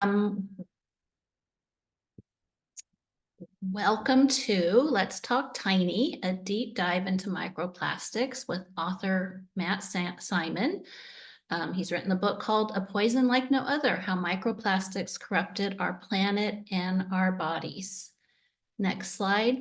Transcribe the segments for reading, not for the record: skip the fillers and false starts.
Um, Welcome to Let's Talk Tiny, a deep dive into microplastics with author Matt Simon. He's written a book called A Poison Like No Other, How Microplastics Corrupted Our Planet and Our Bodies. Next slide.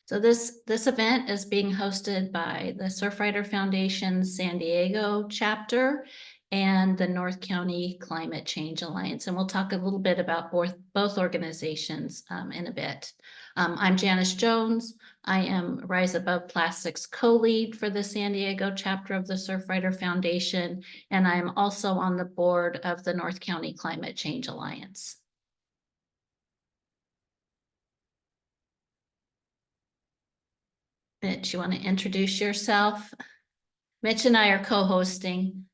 So this event is being hosted by the Surfrider Foundation's San Diego chapter and the North County Climate Change Alliance. And we'll talk a little bit about both organizations in a bit. I'm Janice Jones. I am Rise Above Plastics co-lead for the San Diego chapter of the Surfrider Foundation, and I'm also on the board of the North County Climate Change Alliance. Mitch, you want to introduce yourself? Mitch and I are co-hosting.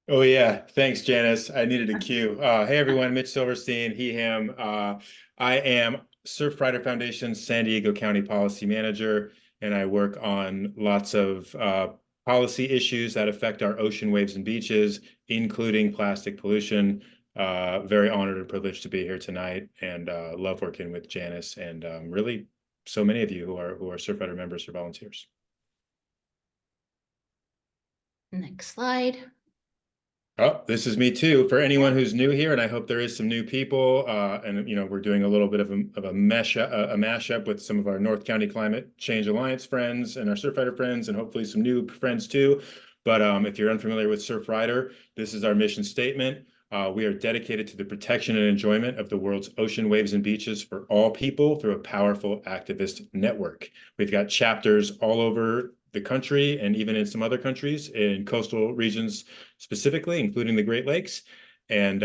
Oh yeah, thanks, Janice. I needed a cue. Hey everyone, Mitch Silverstein, he, him. I am Surfrider Foundation's San Diego County Policy Manager, and I work on lots of policy issues that affect our ocean waves and beaches, including plastic pollution. Very honored and privileged to be here tonight, and love working with Janice and really so many of you who are Surfrider members or volunteers. Next slide. Oh, this is me too. For anyone who's new here, and I hope there is some new people, and we're doing a little bit of a mashup with some of our North County Climate Change Alliance friends and our Surfrider friends, and hopefully some new friends too. But if you're unfamiliar with Surfrider, this is our mission statement. We are dedicated to the protection and enjoyment of the world's ocean waves and beaches for all people through a powerful activist network. We've got chapters all over the country and even in some other countries in coastal regions specifically, including the Great Lakes. And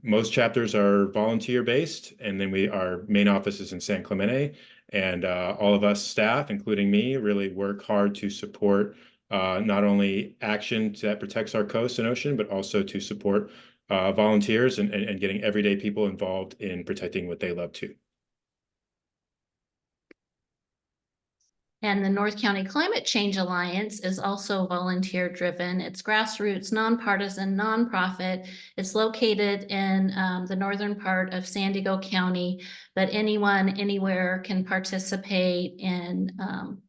most chapters are volunteer based. And then our main office is in San Clemente. And all of us staff, including me, really work hard to support not only action that protects our coast and ocean, but also to support volunteers and getting everyday people involved in protecting what they love too. And the North County Climate Change Alliance is also volunteer driven. It's grassroots, nonpartisan, nonprofit. It's located in the northern part of San Diego County, but anyone, anywhere can participate in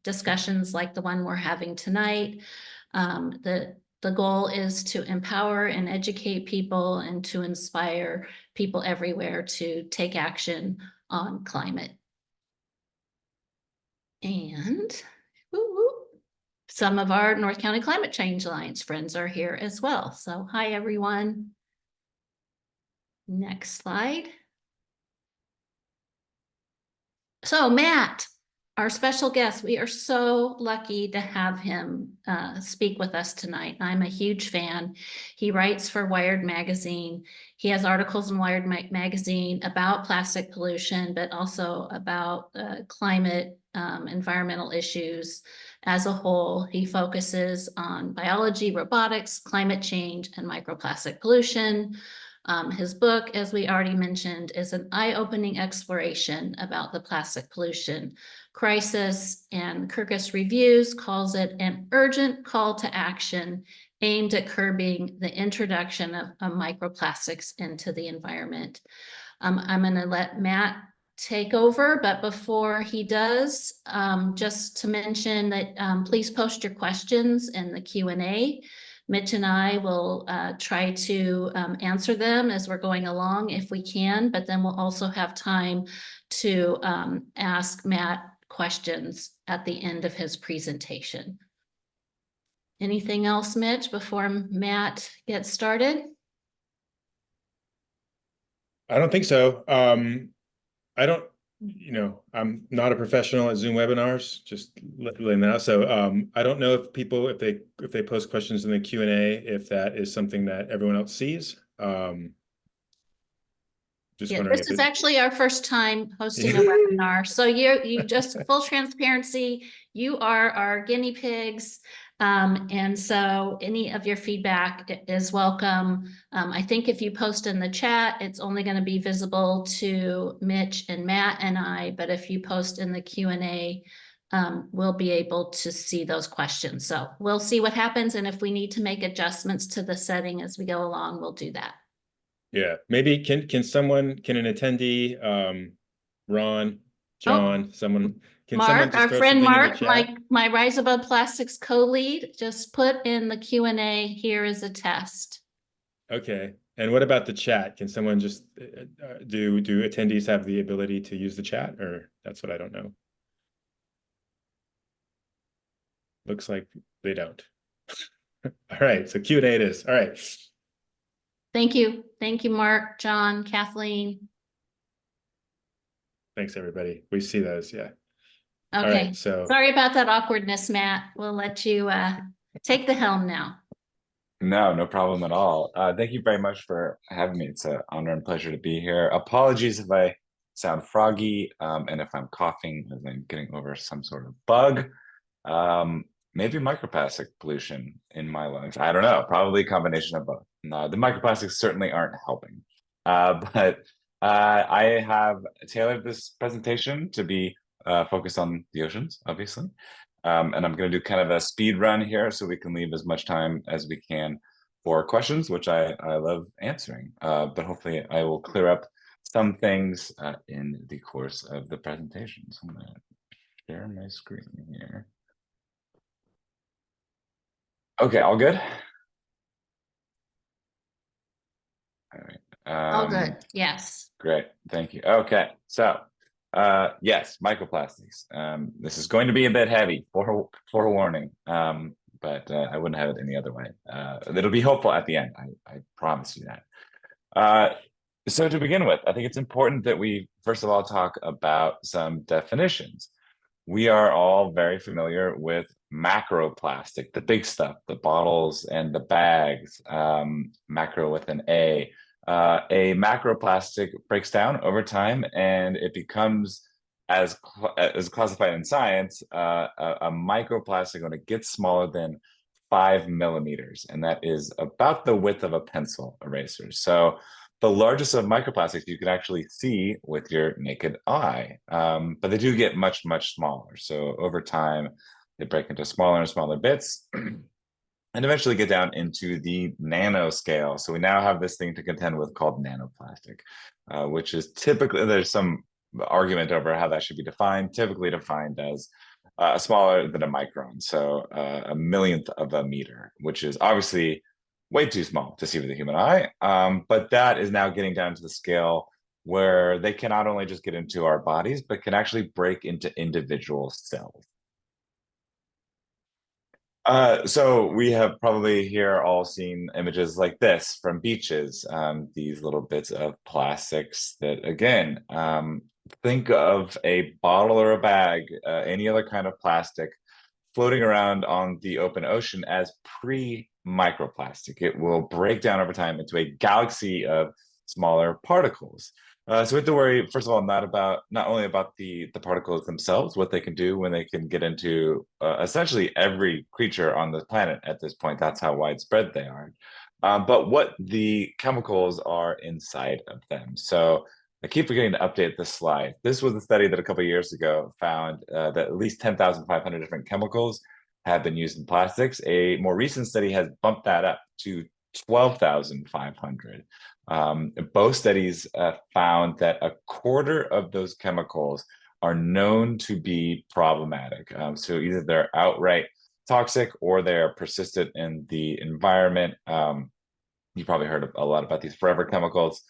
discussions like the one we're having tonight. The goal is to empower and educate people and to inspire people everywhere to take action on climate. And some of our North County Climate Change Alliance friends are here as well. So hi, everyone. Next slide. So Matt, our special guest, we are so lucky to have him speak with us tonight. I'm a huge fan. He writes for Wired Magazine. He has articles in Wired Magazine about plastic pollution, but also about climate, environmental issues as a whole. He focuses on biology, robotics, climate change, and microplastic pollution. His book, as we already mentioned, is an eye-opening exploration about the plastic pollution crisis, and Kirkus Reviews calls it an urgent call to action aimed at curbing the introduction of microplastics into the environment. I'm going to let Matt take over, but before he does, just to mention that please post your questions in the Q&A. Mitch and I will try to answer them as we're going along if we can, but then we'll also have time to ask Matt questions at the end of his presentation. Anything else, Mitch, before Matt gets started? I don't think so. I don't, I'm not a professional at Zoom webinars, just letting that out. So I don't know if people, if they post questions in the Q&A, if that is something that everyone else sees. Just wondering this is actually our first time hosting a webinar. So you just full transparency, you are our guinea pigs. And so any of your feedback is welcome. I think if you post in the chat, it's only going to be visible to Mitch and Matt and I, but if you post in the Q&A, we'll be able to see those questions. So we'll see what happens. And if we need to make adjustments to the setting as we go along, we'll do that. Yeah, maybe can someone, can an attendee, Ron, Oh, John, someone, can someone Mark, just our throw friend something in the Mark, chat? my Rise Above Plastics co-lead, just put in the Q&A, here is a test. Okay. And what about the chat? Can someone just do attendees have the ability to use the chat, or that's what I don't know. Looks like they don't. All right, so Q&A it is. All right. Thank you. Thank you, Mark, John, Kathleen. Thanks, everybody. We see those. Yeah. All right. Okay. So Sorry about that awkwardness, Matt. We'll let you take the helm now. No, no problem at all. Thank you very much for having me. It's an honor and pleasure to be here. Apologies if I sound froggy, and if I'm coughing as I'm getting over some sort of bug. Um, Maybe microplastic pollution in my lungs. I don't know. Probably a combination of both. No, the microplastics certainly aren't helping. But I have tailored this presentation to be focused on the oceans, obviously. And I'm going to do kind of a speed run here so we can leave as much time as we can for questions, which I love answering. But hopefully I will clear up some things in the course of the presentation. So I'm going to share my screen here. Okay, all good? All right. All good. Yes. Great, thank you. Okay, so yes, microplastics. This is going to be a bit heavy, forewarning, but I wouldn't have it any other way. It'll be hopeful at the end, I promise you that. So to begin with, I think it's important that we first of all talk about some definitions. We are all very familiar with macroplastic, the big stuff, the bottles and the bags, macro with an A. A macroplastic breaks down over time and it becomes, as classified in science, a microplastic when it gets smaller than 5 millimeters, and that is about the width of a pencil eraser. So the largest of microplastics you can actually see with your naked eye, but they do get much, much smaller. So over time, they break into smaller and smaller bits and eventually get down into the nanoscale. So we now have this thing to contend with called nanoplastic, which is typically, there's some argument over how that should be defined, typically defined as smaller than a micron, so a millionth of a meter, which is obviously way too small to see with the human eye. But that is now getting down to the scale where they can not only just get into our bodies, but can actually break into individual cells. So we have probably here all seen images like this from beaches, these little bits of plastics that, again, think of a bottle or a bag, any other kind of plastic floating around on the open ocean as pre-microplastic. It will break down over time into a galaxy of smaller particles. So we have to worry, first of all, not only about the particles themselves, what they can do when they can get into essentially every creature on the planet at this point. That's how widespread they are. But what the chemicals are inside of them. So I keep forgetting to update this slide. This was a study that a couple of years ago found that at least 10,500 different chemicals have been used in plastics. A more recent study has bumped that up to 12,500. Both studies found that a quarter of those chemicals are known to be problematic. So either they're outright toxic or they're persistent in the environment. You probably heard a lot about these forever chemicals.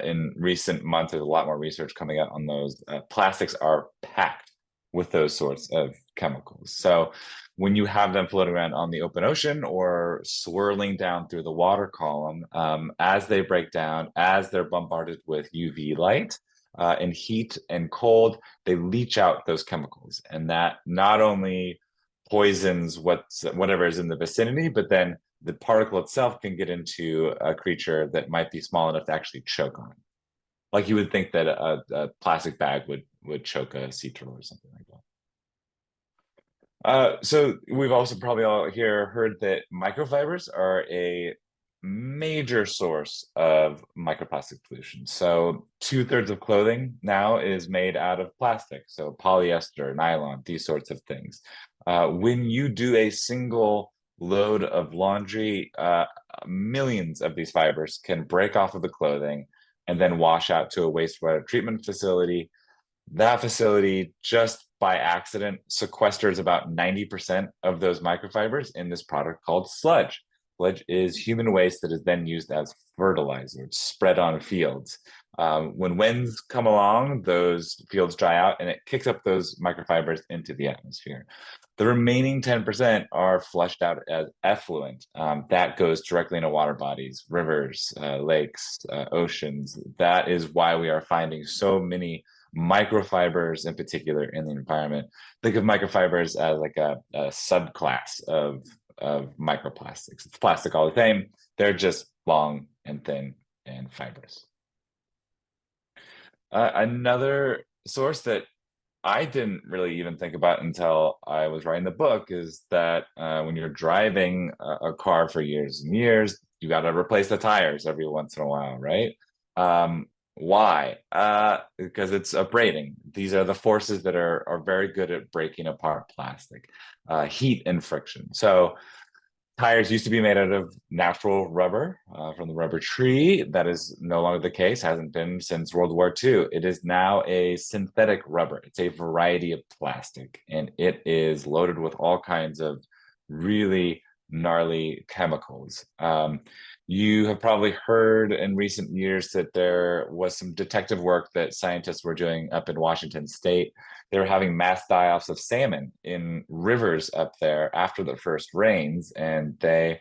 In recent months, there's a lot more research coming out on those. Plastics are packed with those sorts of chemicals. So when you have them floating around on the open ocean or swirling down through the water column, as they break down, as they're bombarded with UV light and heat and cold, they leach out those chemicals. And that not only poisons whatever is in the vicinity, but then the particle itself can get into a creature that might be small enough to actually choke on it. Like you would think that a plastic bag would choke a sea turtle or something like that. So we've also probably all here heard that microfibers are a major source of microplastic pollution. So 2/3 of clothing now is made out of plastic. So polyester, nylon, these sorts of things. When you do a single load of laundry, millions of these fibers can break off of the clothing and then wash out to a wastewater treatment facility. That facility, just by accident, sequesters about 90% of those microfibers in this product called sludge. Sludge is human waste that is then used as fertilizer. It's spread on fields. When winds come along, those fields dry out and it kicks up those microfibers into the atmosphere. The remaining 10% are flushed out as effluent. That goes directly into water bodies, rivers, lakes, oceans. That is why we are finding so many microfibers in particular in the environment. Think of microfibers as like a subclass of microplastics. It's plastic all the same. They're just long and thin and fibrous. Another source that I didn't really even think about until I was writing the book is that when you're driving a car for years and years, you got to replace the tires every once in a while, right? Why? Because it's abrading. These are the forces that are very good at breaking apart plastic, heat and friction. So tires used to be made out of natural rubber from the rubber tree. That is no longer the case, hasn't been since World War II. It is now a synthetic rubber. It's a variety of plastic, and it is loaded with all kinds of really gnarly chemicals. You have probably heard in recent years that there was some detective work that scientists were doing up in Washington State. They were having mass die-offs of salmon in rivers up there after the first rains, and they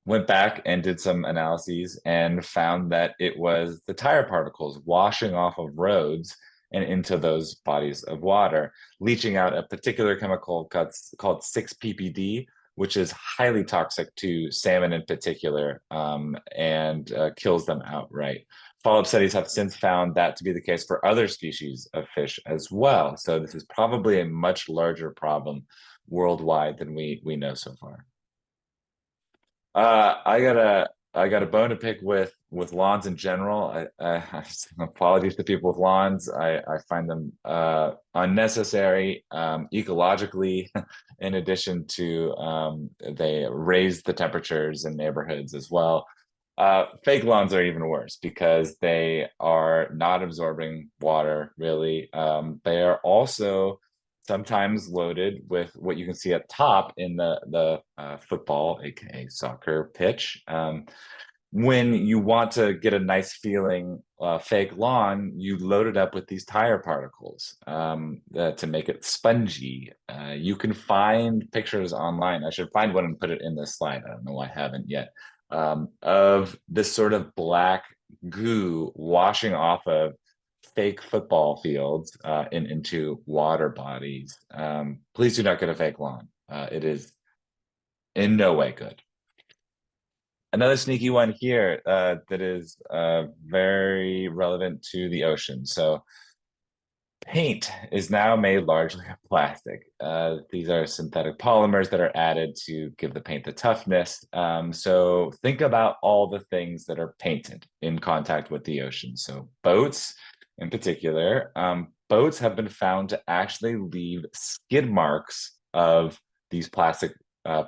went back and did some analyses and found that it was the tire particles washing off of roads and into those bodies of water, leaching out a particular chemical called 6-PPD, which is highly toxic to salmon in particular, and kills them outright. Follow-up studies have since found that to be the case for other species of fish as well. So this is probably a much larger problem worldwide than we know so far. I got a bone to pick with lawns in general. Apologies to people with lawns. I find them unnecessary ecologically. In addition to they raise the temperatures in neighborhoods as well. Fake lawns are even worse because they are not absorbing water really. They are also sometimes loaded with what you can see at top in the football, aka soccer pitch. When you want to get a nice feeling fake lawn, you load it up with these tire particles to make it spongy. You can find pictures online. I should find one and put it in this slide. I don't know why I haven't yet. Of this sort of black goo washing off of fake football fields into water bodies. Please do not get a fake lawn. It is in no way good. Another sneaky one here that is very relevant to the ocean. So paint is now made largely of plastic. These are synthetic polymers that are added to give the paint the toughness. So think about all the things that are painted in contact with the ocean. So boats in particular, boats have been found to actually leave skid marks of these plastic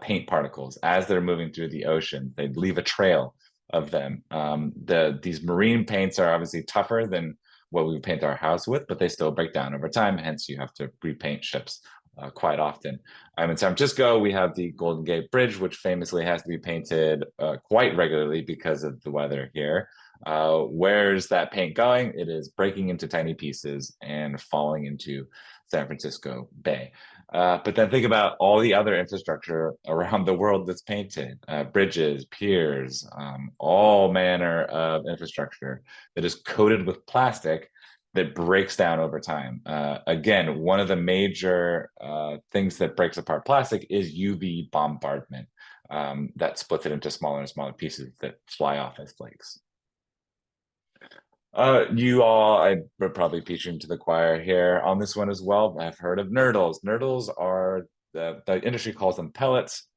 paint particles as they're moving through the ocean. They leave a trail of them. These marine paints are obviously tougher than what we paint our house with, but they still break down over time. Hence, you have to repaint ships quite often. In San Francisco, we have the Golden Gate Bridge, which famously has to be painted quite regularly because of the weather here. Where's that paint going? It is breaking into tiny pieces and falling into San Francisco Bay. But then think about all the other infrastructure around the world that's painted, bridges, piers, all manner of infrastructure that is coated with plastic that breaks down over time. Again, one of the major things that breaks apart plastic is UV bombardment that splits it into smaller and smaller pieces that fly off as flakes. I'm probably preaching to the choir here on this one as well. I've heard of nurdles. Nurdles are the industry calls them pellets.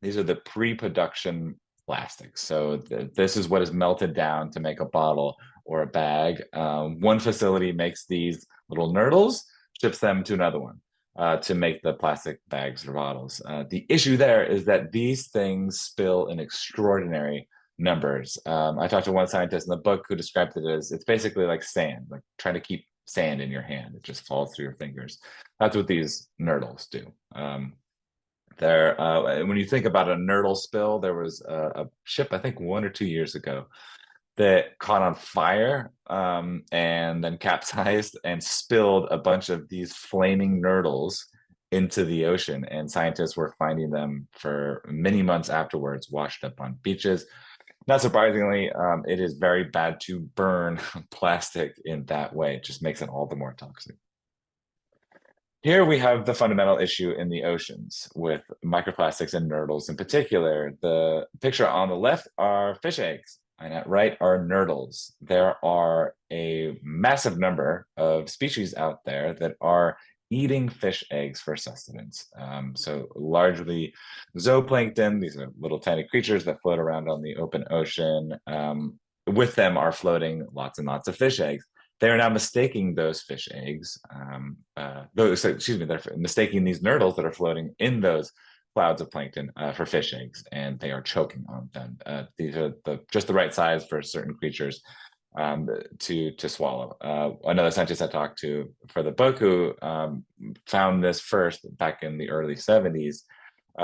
These are the pre-production plastics. So this is what is melted down to make a bottle or a bag. One facility makes these little nurdles, ships them to another one. to make the plastic bags or bottles. The issue there is that these things spill in extraordinary numbers. I talked to one scientist in the book who described it as it's basically like sand, like trying to keep sand in your hand. It just falls through your fingers. That's what these nurdles do. When you think about a nurdle spill, there was a ship, I think 1 or 2 years ago, that caught on fire and then capsized and spilled a bunch of these flaming nurdles into the ocean. And scientists were finding them for many months afterwards, washed up on beaches. Not surprisingly, it is very bad to burn plastic in that way. It just makes it all the more toxic. Here we have the fundamental issue in the oceans with microplastics and nurdles in particular. The picture on the left are fish eggs, and at right are nurdles. There are a massive number of species out there that are eating fish eggs for sustenance. So largely zooplankton, these are little tiny creatures that float around on the open ocean. With them are floating lots and lots of fish eggs. They are now mistaking those fish eggs, they're mistaking these nurdles that are floating in those clouds of plankton for fish eggs, and they are choking on them. These are just the right size for certain creatures to swallow. Another scientist I talked to for the book who found this first back in the early 70s,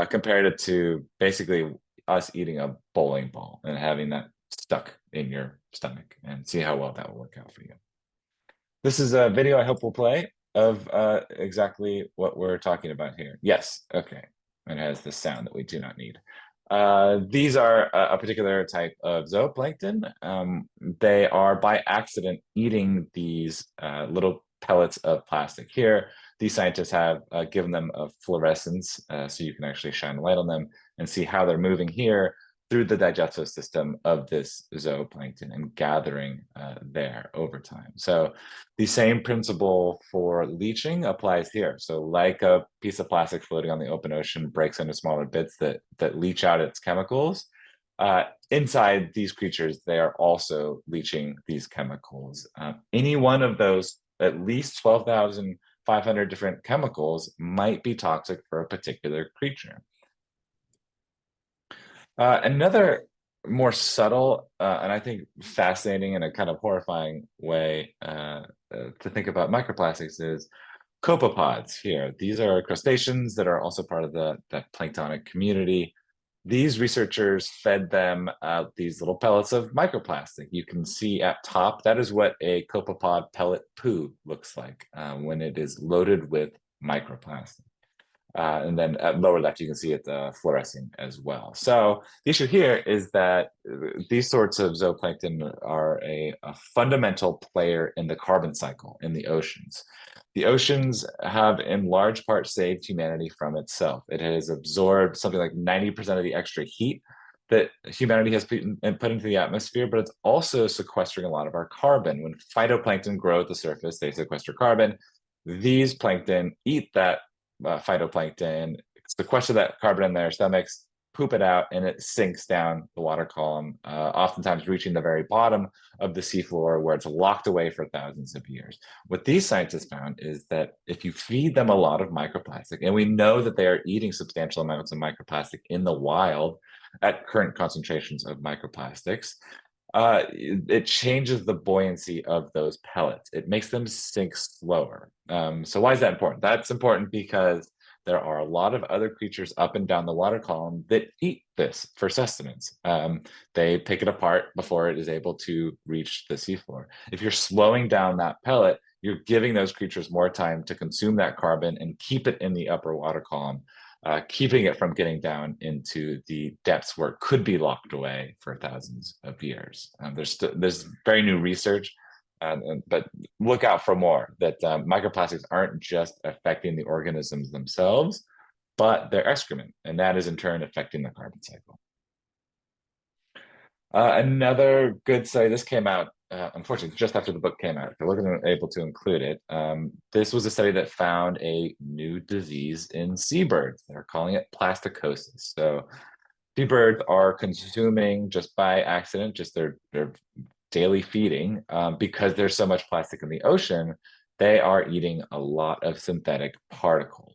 compared it to basically us eating a bowling ball and having that stuck in your stomach, and see how well that will work out for you. This is a video I hope will play of exactly what we're talking about here. Yes, okay. It has the sound that we do not need. These are a particular type of zooplankton. They are by accident eating these little pellets of plastic here. These scientists have given them a fluorescence so you can actually shine a light on them and see how they're moving here through the digestive system of this zooplankton and gathering there over time. So the same principle for leaching applies here. So like a piece of plastic floating on the open ocean breaks into smaller bits that leach out its chemicals, inside these creatures, they are also leaching these chemicals. Any one of those, at least 12,500 different chemicals, might be toxic for a particular creature. Another more subtle and I think fascinating and a kind of horrifying way to think about microplastics is copepods here. These are crustaceans that are also part of the planktonic community. These researchers fed them these little pellets of microplastic. You can see at top, that is what a copepod pellet poo looks like when it is loaded with microplastic. And then at lower left, you can see it fluorescing as well. So the issue here is that these sorts of zooplankton are a fundamental player in the carbon cycle in the oceans. The oceans have in large part saved humanity from itself. It has absorbed something like 90% of the extra heat that humanity has put into the atmosphere, but it's also sequestering a lot of our carbon. When phytoplankton grow at the surface, they sequester carbon. These plankton eat that phytoplankton, sequester that carbon in their stomachs, poop it out, and it sinks down the water column, oftentimes reaching the very bottom of the seafloor where it's locked away for thousands of years. What these scientists found is that if you feed them a lot of microplastic, and we know that they are eating substantial amounts of microplastic in the wild at current concentrations of microplastics, it changes the buoyancy of those pellets. It makes them sink slower. So why is that important? That's important because there are a lot of other creatures up and down the water column that eat this for sustenance. They pick it apart before it is able to reach the seafloor. If you're slowing down that pellet, you're giving those creatures more time to consume that carbon and keep it in the upper water column, keeping it from getting down into the depths where it could be locked away for thousands of years. There's very new research, but look out for more, that microplastics aren't just affecting the organisms themselves, but their excrement, and that is in turn affecting the carbon cycle. Another good study, this came out, unfortunately, just after the book came out, I wasn't able to include it. This was a study that found a new disease in seabirds. They're calling it plasticosis. So seabirds are consuming, just by accident, just their daily feeding, because there's so much plastic in the ocean, they are eating a lot of synthetic particles.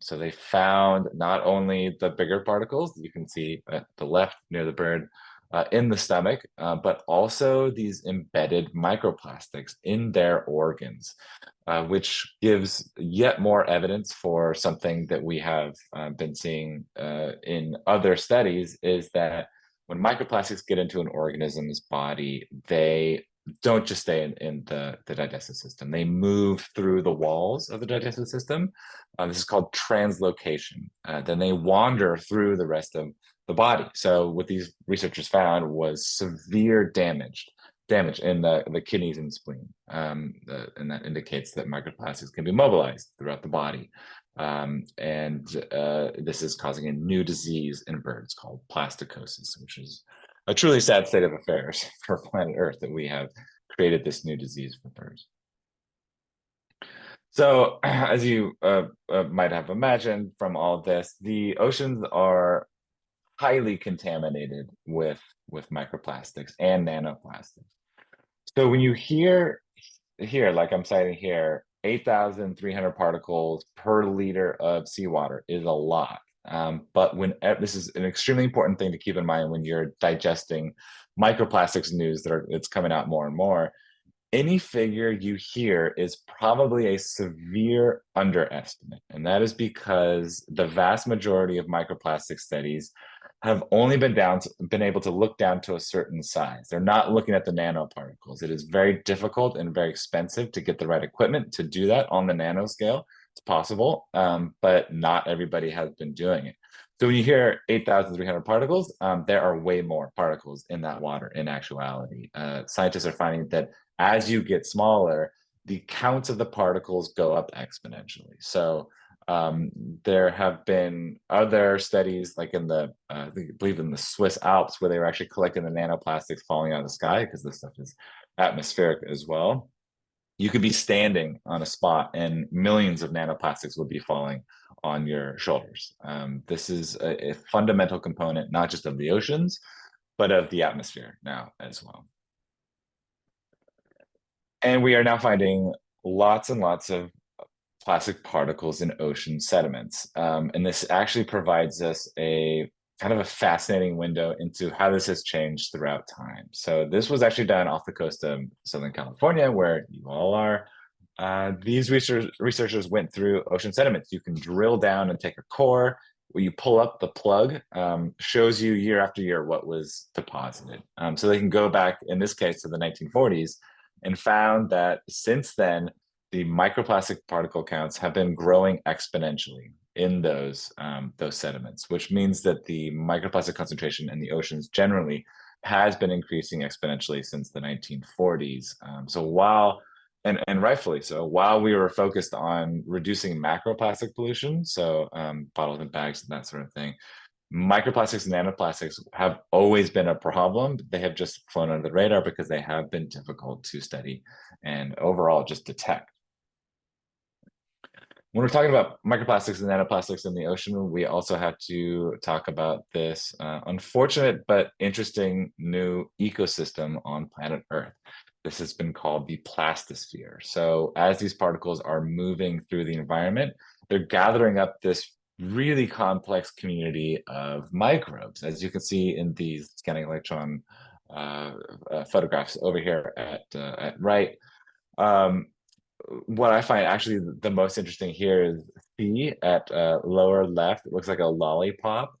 So they found not only the bigger particles that you can see at the left near the bird in the stomach, but also these embedded microplastics in their organs, which gives yet more evidence for something that we have been seeing in other studies, is that when microplastics get into an organism's body, they don't just stay in the digestive system. They move through the walls of the digestive system. This is called translocation. Then they wander through the rest of the body. So what these researchers found was severe damage in the kidneys and spleen. And that indicates that microplastics can be mobilized throughout the body. This is causing a new disease in birds called plasticosis, which is a truly sad state of affairs for planet Earth, that we have created this new disease for birds. So, as you might have imagined from all of this, the oceans are highly contaminated with microplastics and nanoplastics. So when you hear here, like I'm citing here, 8,300 particles per liter of seawater is a lot. But this is an extremely important thing to keep in mind when you're digesting microplastics news that's coming out more and more. Any figure you hear is probably a severe underestimate. And that is because the vast majority of microplastic studies have only been able to look down to a certain size. They're not looking at the nanoparticles. It is very difficult and very expensive to get the right equipment to do that on the nanoscale. It's possible, but not everybody has been doing it. So when you hear 8,300 particles, there are way more particles in that water in actuality. Scientists are finding that as you get smaller, the counts of the particles go up exponentially. So there have been other studies, like in I believe in the Swiss Alps, where they were actually collecting the nanoplastics falling out of the sky, because this stuff is atmospheric as well. You could be standing on a spot and millions of nanoplastics would be falling on your shoulders. This is a fundamental component, not just of the oceans, but of the atmosphere now as well. And we are now finding lots and lots of plastic particles in ocean sediments. And this actually provides us a kind of a fascinating window into how this has changed throughout time. So this was actually done off the coast of Southern California, where you all are. These researchers went through ocean sediments. You can drill down and take a core. Where you pull up the plug, shows you year after year what was deposited. So they can go back, in this case, to the 1940s, and found that since then, the microplastic particle counts have been growing exponentially in those sediments, which means that the microplastic concentration in the oceans generally has been increasing exponentially since the 1940s. And rightfully so, while we were focused on reducing macroplastic pollution, so bottles and bags and that sort of thing, microplastics and nanoplastics have always been a problem. They have just flown under the radar because they have been difficult to study and overall just detect. When we're talking about microplastics and nanoplastics in the ocean, we also have to talk about this unfortunate but interesting new ecosystem on planet Earth. This has been called the plastosphere. So as these particles are moving through the environment, they're gathering up this really complex community of microbes, as you can see in these scanning electron photographs over here at right. What I find actually the most interesting here is C at lower left. It looks like a lollipop.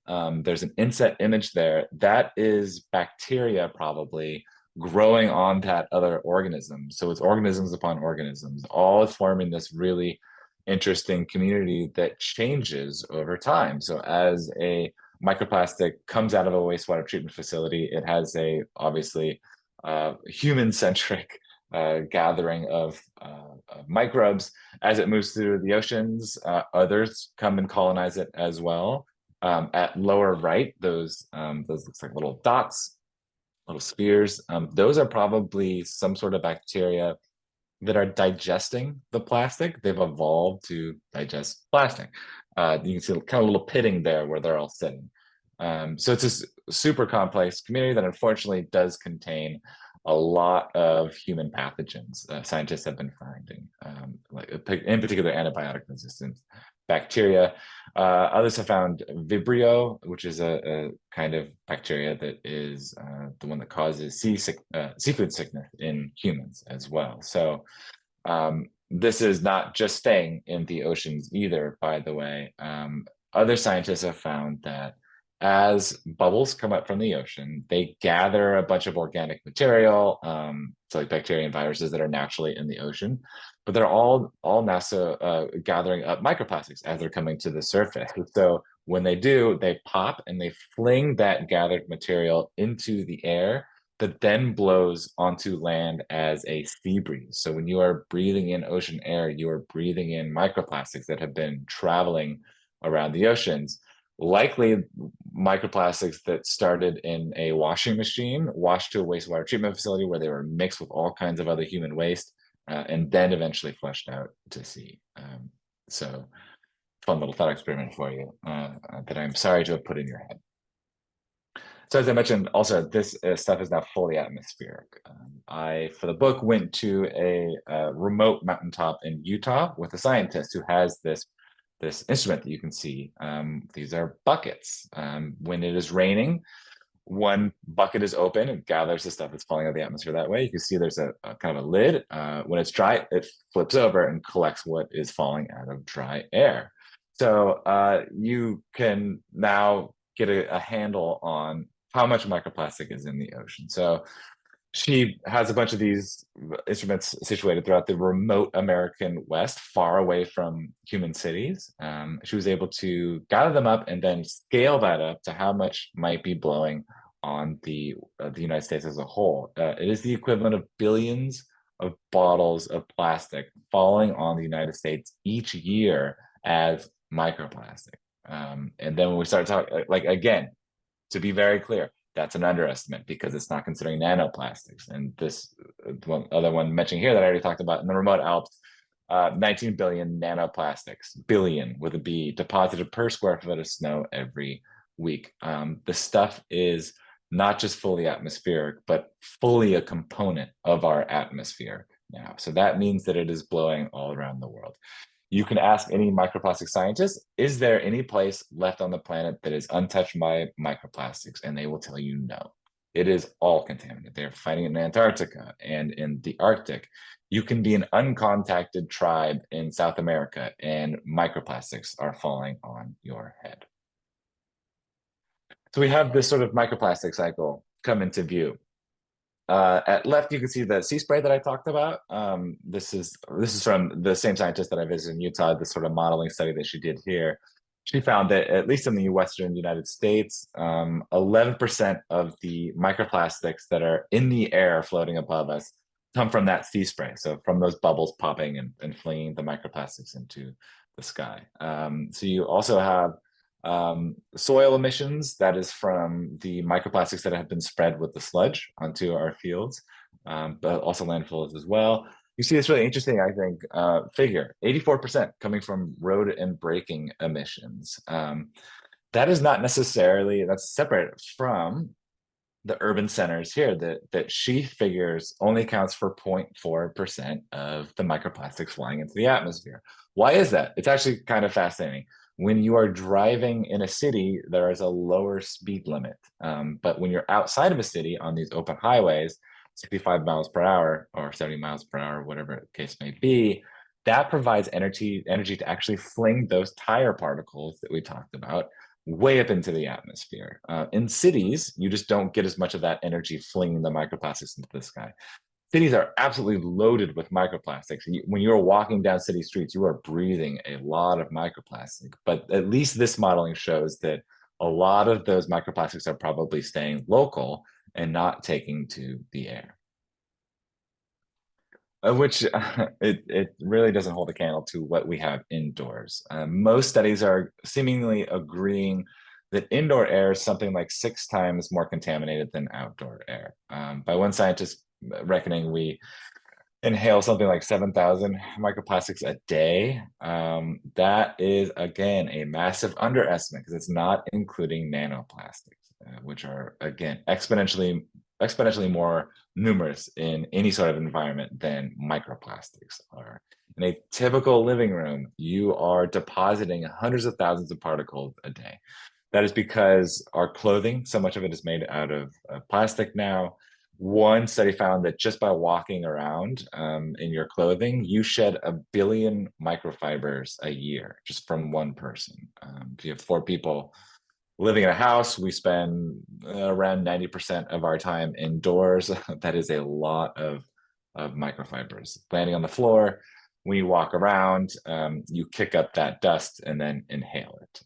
There's an inset image there. That is bacteria probably growing on that other organism. So it's organisms upon organisms, all forming this really interesting community that changes over time. So as a microplastic comes out of a wastewater treatment facility, it has a obviously human-centric gathering of microbes. As it moves through the oceans, others come and colonize it as well. At lower right, those looks like little dots, little spheres. Those are probably some sort of bacteria that are digesting the plastic. They've evolved to digest plastic. You can see kind of a little pitting there where they're all sitting. So it's this super complex community that unfortunately does contain a lot of human pathogens. Scientists have been finding, like in particular antibiotic resistance bacteria. Others have found Vibrio, which is a kind of bacteria that is the one that causes seafood sickness in humans as well. So this is not just staying in the oceans either, by the way. Other scientists have found that as bubbles come up from the ocean, they gather a bunch of organic material, so like bacteria and viruses that are naturally in the ocean, but they're all now gathering up microplastics as they're coming to the surface. So when they do, they pop and they fling that gathered material into the air that then blows onto land as a sea breeze. So when you are breathing in ocean air, you are breathing in microplastics that have been traveling around the oceans. Likely microplastics that started in a washing machine, washed to a wastewater treatment facility where they were mixed with all kinds of other human waste, and then eventually flushed out to sea. So fun little thought experiment for you that I'm sorry to have put in your head. So as I mentioned, also this stuff is now fully atmospheric. I, for the book, went to a remote mountaintop in Utah with a scientist who has this instrument that you can see. These are buckets. When it is raining, one bucket is open and gathers the stuff that's falling out of the atmosphere that way. You can see there's a kind of a lid. When it's dry, it flips over and collects what is falling out of dry air. So you can now get a handle on how much microplastic is in the ocean. So she has a bunch of these instruments situated throughout the remote American West, far away from human cities. She was able to gather them up and then scale that up to how much might be blowing on the United States as a whole. It is the equivalent of billions of bottles of plastic falling on the United States each year as microplastic. And then when we start talking, like again, to be very clear, that's an underestimate because it's not considering nanoplastics. And this other one mentioned here that I already talked about in the remote Alps, 19 billion nanoplastics, billion with a B, deposited per square foot of snow every week. The stuff is not just fully atmospheric, but fully a component of our atmosphere now. So that means that it is blowing all around the world. You can ask any microplastic scientist, is there any place left on the planet that is untouched by microplastics? And they will tell you no. It is all contaminated. They're fighting in Antarctica and in the Arctic. You can be an uncontacted tribe in South America and microplastics are falling on your head. So we have this sort of microplastic cycle come into view. At left, you can see the sea spray that I talked about. This is from the same scientist that I visited in Utah, the sort of modeling study that she did here. She found that at least in the Western United States, 11% of the microplastics that are in the air floating above us come from that sea spray. So from those bubbles popping and flinging the microplastics into the sky. So you also have soil emissions, that is from the microplastics that have been spread with the sludge onto our fields, but also landfills as well. You see this really interesting, I think, figure, 84% coming from road and braking emissions. That is not necessarily, that's separate from the urban centers here that she figures only accounts for 0.4% of the microplastics flying into the atmosphere. Why is that? It's actually kind of fascinating. When you are driving in a city, there is a lower speed limit. But when you're outside of a city on these open highways, 65 miles per hour or 70 miles per hour, whatever the case may be, that provides energy to actually fling those tire particles that we talked about way up into the atmosphere. In cities, you just don't get as much of that energy flinging the microplastics into the sky. Cities are absolutely loaded with microplastics. When you're walking down city streets, you are breathing a lot of microplastic. But at least this modeling shows that a lot of those microplastics are probably staying local and not taking to the air. Which it really doesn't hold a candle to what we have indoors. Most studies are seemingly agreeing that indoor air is something like 6 times more contaminated than outdoor air. By one scientist reckoning, we inhale something like 7,000 microplastics a day. That is, again, a massive underestimate because it's not including nanoplastics, which are, again, exponentially exponentially more numerous in any sort of environment than microplastics are. In a typical living room, you are depositing hundreds of thousands of particles a day. That is because our clothing, so much of it is made out of plastic now. One study found that just by walking around in your clothing, you shed 1 billion microfibers a year just from one person. If you have 4 people living in a house, we spend around 90% of our time indoors. That is a lot of microfibers landing on the floor. When you walk around, you kick up that dust and then inhale it.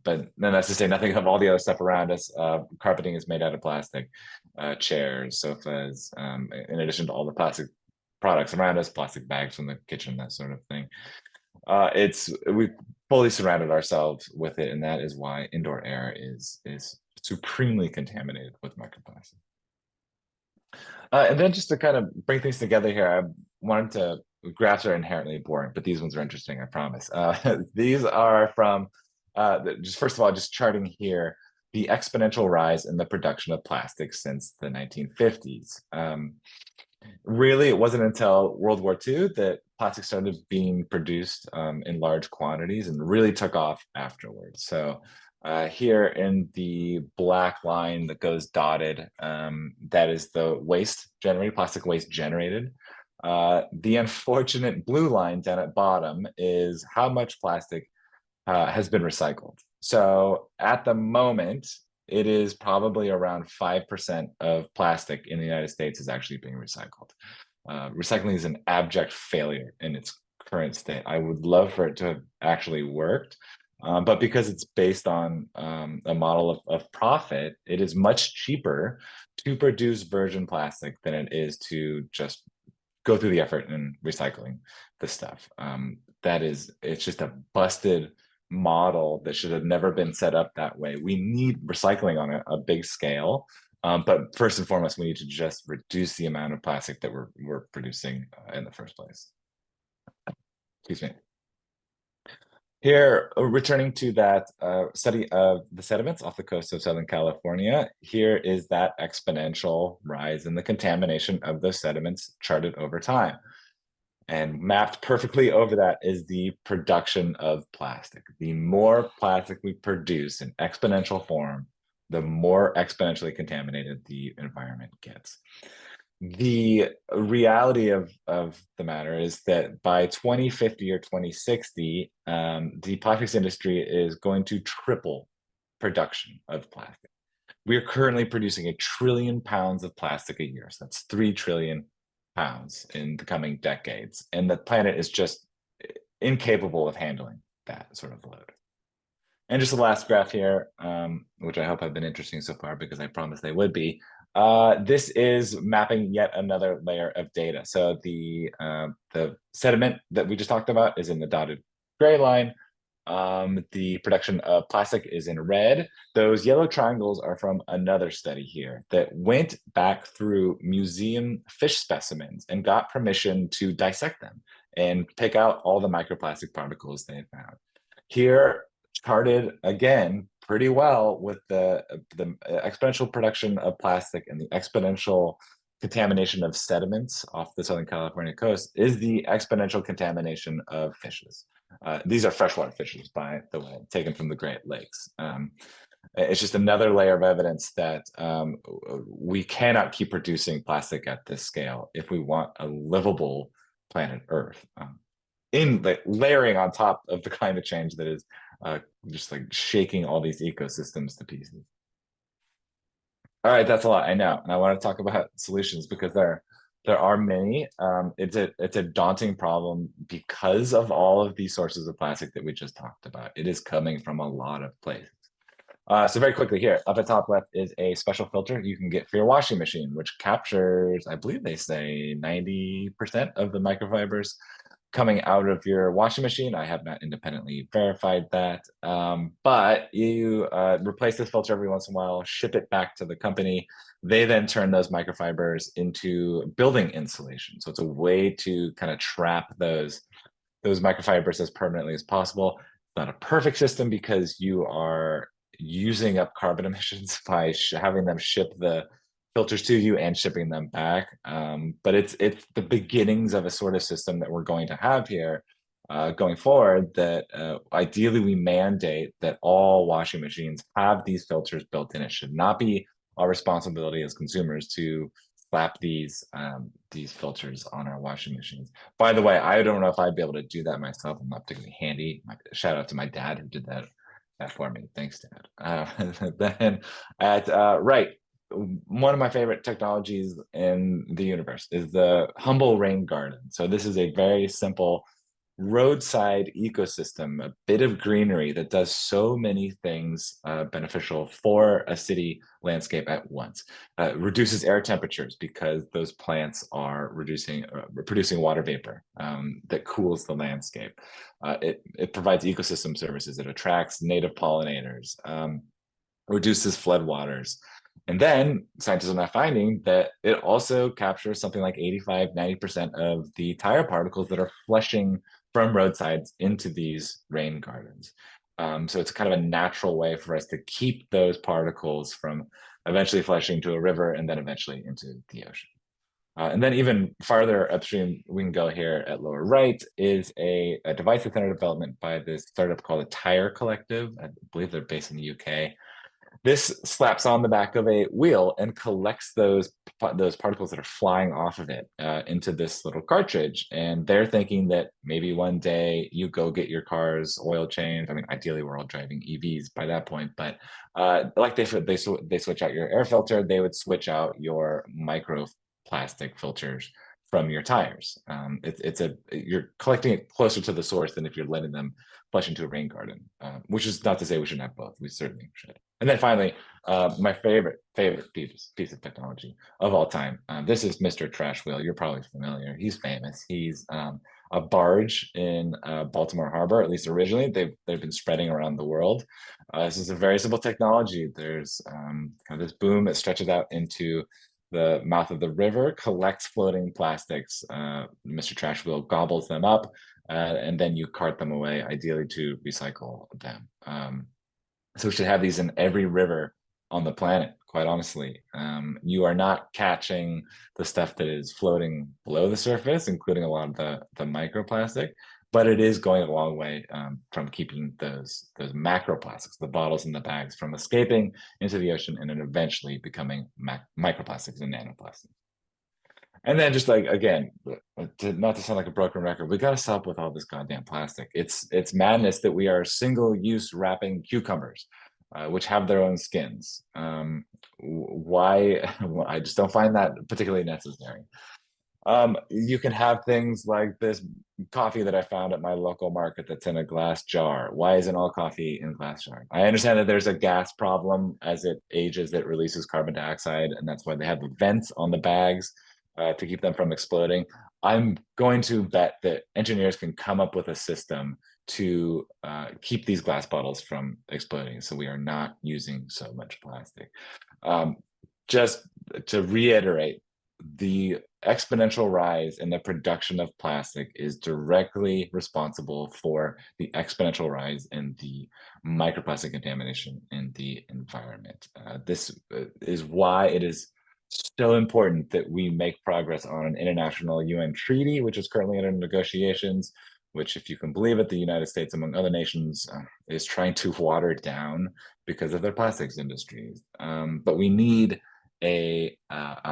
But then that's to say nothing of all the other stuff around us. Carpeting is made out of plastic, chairs, sofas, in addition to all the plastic products around us, plastic bags from the kitchen, that sort of thing. We fully surrounded ourselves with it, and that is why indoor air is supremely contaminated with microplastics. And then just to kind of bring things together here, I wanted to, graphs are inherently boring, but these ones are interesting, I promise. These are from, just first of all, just charting here, the exponential rise in the production of plastics since the 1950s. Really, it wasn't until World War II that plastic started being produced in large quantities and really took off afterwards. So here in the black line that goes dotted, that is the waste generated, plastic waste generated. The unfortunate blue line down at bottom is how much plastic has been recycled. So at the moment, it is probably around 5% of plastic in the United States is actually being recycled. Recycling is an abject failure in its current state. I would love for it to have actually worked, but because it's based on a model of profit, it is much cheaper to produce virgin plastic than it is to just go through the effort in recycling the stuff. It's just a busted model that should have never been set up that way. We need recycling on a big scale, but first and foremost, we need to just reduce the amount of plastic that we're producing in the first place. Excuse me. Here, returning to that study of the sediments off the coast of Southern California, here is that exponential rise in the contamination of those sediments charted over time. And mapped perfectly over that is the production of plastic. The more plastic we produce in exponential form, the more exponentially contaminated the environment gets. The reality of the matter is that by 2050 or 2060, the plastics industry is going to triple production of plastic. We are currently producing 1 trillion pounds of plastic a year. So that's 3 trillion pounds in the coming decades. And the planet is just incapable of handling that sort of load. And just the last graph here, which I hope have been interesting so far because I promised they would be. This is mapping yet another layer of data. So the sediment that we just talked about is in the dotted gray line. The production of plastic is in red. Those yellow triangles are from another study here that went back through museum fish specimens and got permission to dissect them and pick out all the microplastic particles they found. Here, charted again pretty well with the exponential production of plastic and the exponential contamination of sediments off the Southern California coast is the exponential contamination of fishes. These are freshwater fishes, by the way, taken from the Great Lakes. It's just another layer of evidence that we cannot keep producing plastic at this scale if we want a livable planet Earth. Layering on top of the climate change that is just like shaking all these ecosystems to pieces. All right, that's a lot, I know, and I want to talk about solutions because there are many. It's a daunting problem because of all of these sources of plastic that we just talked about. It is coming from a lot of places. So very quickly here, up at top left is a special filter you can get for your washing machine, which captures, I believe they say 90% of the microfibers coming out of your washing machine. I have not independently verified that, but you replace this filter every once in a while, ship it back to the company. They then turn those microfibers into building insulation. So it's a way to kind of trap those microfibers as permanently as possible. It's not a perfect system because you are using up carbon emissions by having them ship the filters to you and shipping them back. But it's the beginnings of a sort of system that we're going to have here going forward, that ideally we mandate that all washing machines have these filters built in. It should not be our responsibility as consumers to slap these filters on our washing machines. By the way, I don't know if I'd be able to do that myself. I'm not particularly handy. Shout out to my dad who did that for me. Thanks, Dad. Then at right, one of my favorite technologies in the universe is the humble rain garden. So this is a very simple roadside ecosystem, a bit of greenery that does so many things beneficial for a city landscape at once. Reduces air temperatures because those plants are producing water vapor that cools the landscape. It provides ecosystem services. It attracts native pollinators, reduces floodwaters. And then scientists are now finding that it also captures something like 85–90% of the tire particles that are flushing from roadsides into these rain gardens. So it's kind of a natural way for us to keep those particles from eventually flushing to a river and then eventually into the ocean. And then even farther upstream, we can go here at lower right, is a device that's under development by this startup called the Tire Collective. I believe they're based in the UK. This slaps on the back of a wheel and collects those particles that are flying off of it into this little cartridge. And they're thinking that maybe one day you go get your car's oil changed. I mean, ideally we're all driving EVs by that point, but like they switch out your air filter, they would switch out your microplastic filters from your tires. You're collecting it closer to the source than if you're letting them flush into a rain garden, which is not to say we shouldn't have both. We certainly should. And then finally, my favorite piece of technology of all time. This is Mr. Trash Wheel. You're probably familiar. He's famous. He's a barge in Baltimore Harbor, at least originally. They've been spreading around the world. This is a very simple technology. There's kind of this boom that stretches out into the mouth of the river, collects floating plastics. Mr. Trash Wheel gobbles them up, and then you cart them away, ideally to recycle them. So we should have these in every river on the planet, quite honestly. You are not catching the stuff that is floating below the surface, including a lot of the microplastic, but it is going a long way from keeping those macroplastics, the bottles and the bags, from escaping into the ocean and then eventually becoming microplastics and nanoplastics. And then just like, again, not to sound like a broken record, we got to stop with all this goddamn plastic. It's madness that we are single-use wrapping cucumbers, which have their own skins. Why? Well, I just don't find that particularly necessary. You can have things like this coffee that I found at my local market that's in a glass jar. Why isn't all coffee in a glass jar? I understand that there's a gas problem. As it ages, it releases carbon dioxide, and that's why they have the vents on the bags to keep them from exploding. I'm going to bet that engineers can come up with a system to keep these glass bottles from exploding, so we are not using so much plastic. Just to reiterate, the exponential rise in the production of plastic is directly responsible for the exponential rise in the microplastic contamination in the environment. This is why it is so important that we make progress on an international UN treaty, which is currently under negotiations, which, if you can believe it, the United States, among other nations, is trying to water down because of their plastics industries. But we need a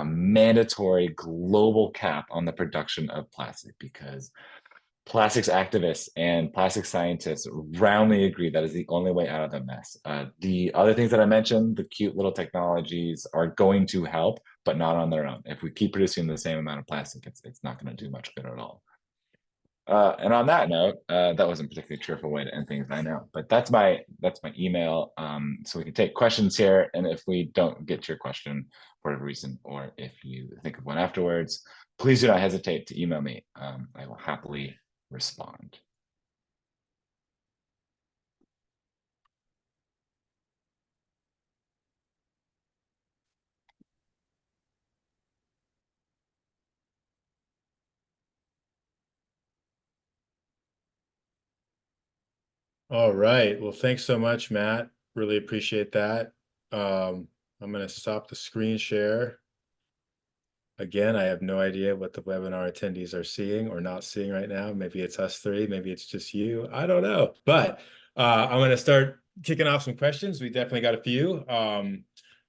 mandatory global cap on the production of plastic, because plastics activists and plastic scientists roundly agree that is the only way out of the mess. The other things that I mentioned, the cute little technologies, are going to help, but not on their own. If we keep producing the same amount of plastic, it's not going to do much good at all. And on that note, that wasn't a particularly cheerful way to end things, I know, but that's my email. So we can take questions here, and if we don't get to your question for whatever reason, or if you think of one afterwards, please do not hesitate to email me. I will happily respond. All right. Well, thanks so much, Matt. Really appreciate that. I'm going to stop the screen share. Again, I have no idea what the webinar attendees are seeing or not seeing right now. Maybe it's us three, maybe it's just you. I don't know. But I'm going to start kicking off some questions. We definitely got a few.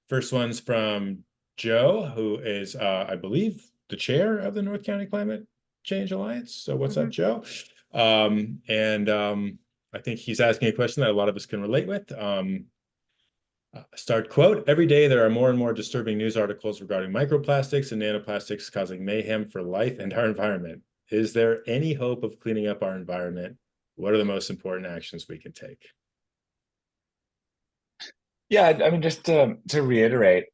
First one's from Joe, who is, I believe, the chair of the North County Climate Change Alliance. So what's up, Joe? I think he's asking a question that a lot of us can relate with. Start quote, every day there are more and more disturbing news articles regarding microplastics and nanoplastics causing mayhem for life and our environment. Is there any hope of cleaning up our environment? What are the most important actions we can take? Yeah, I mean, just to reiterate,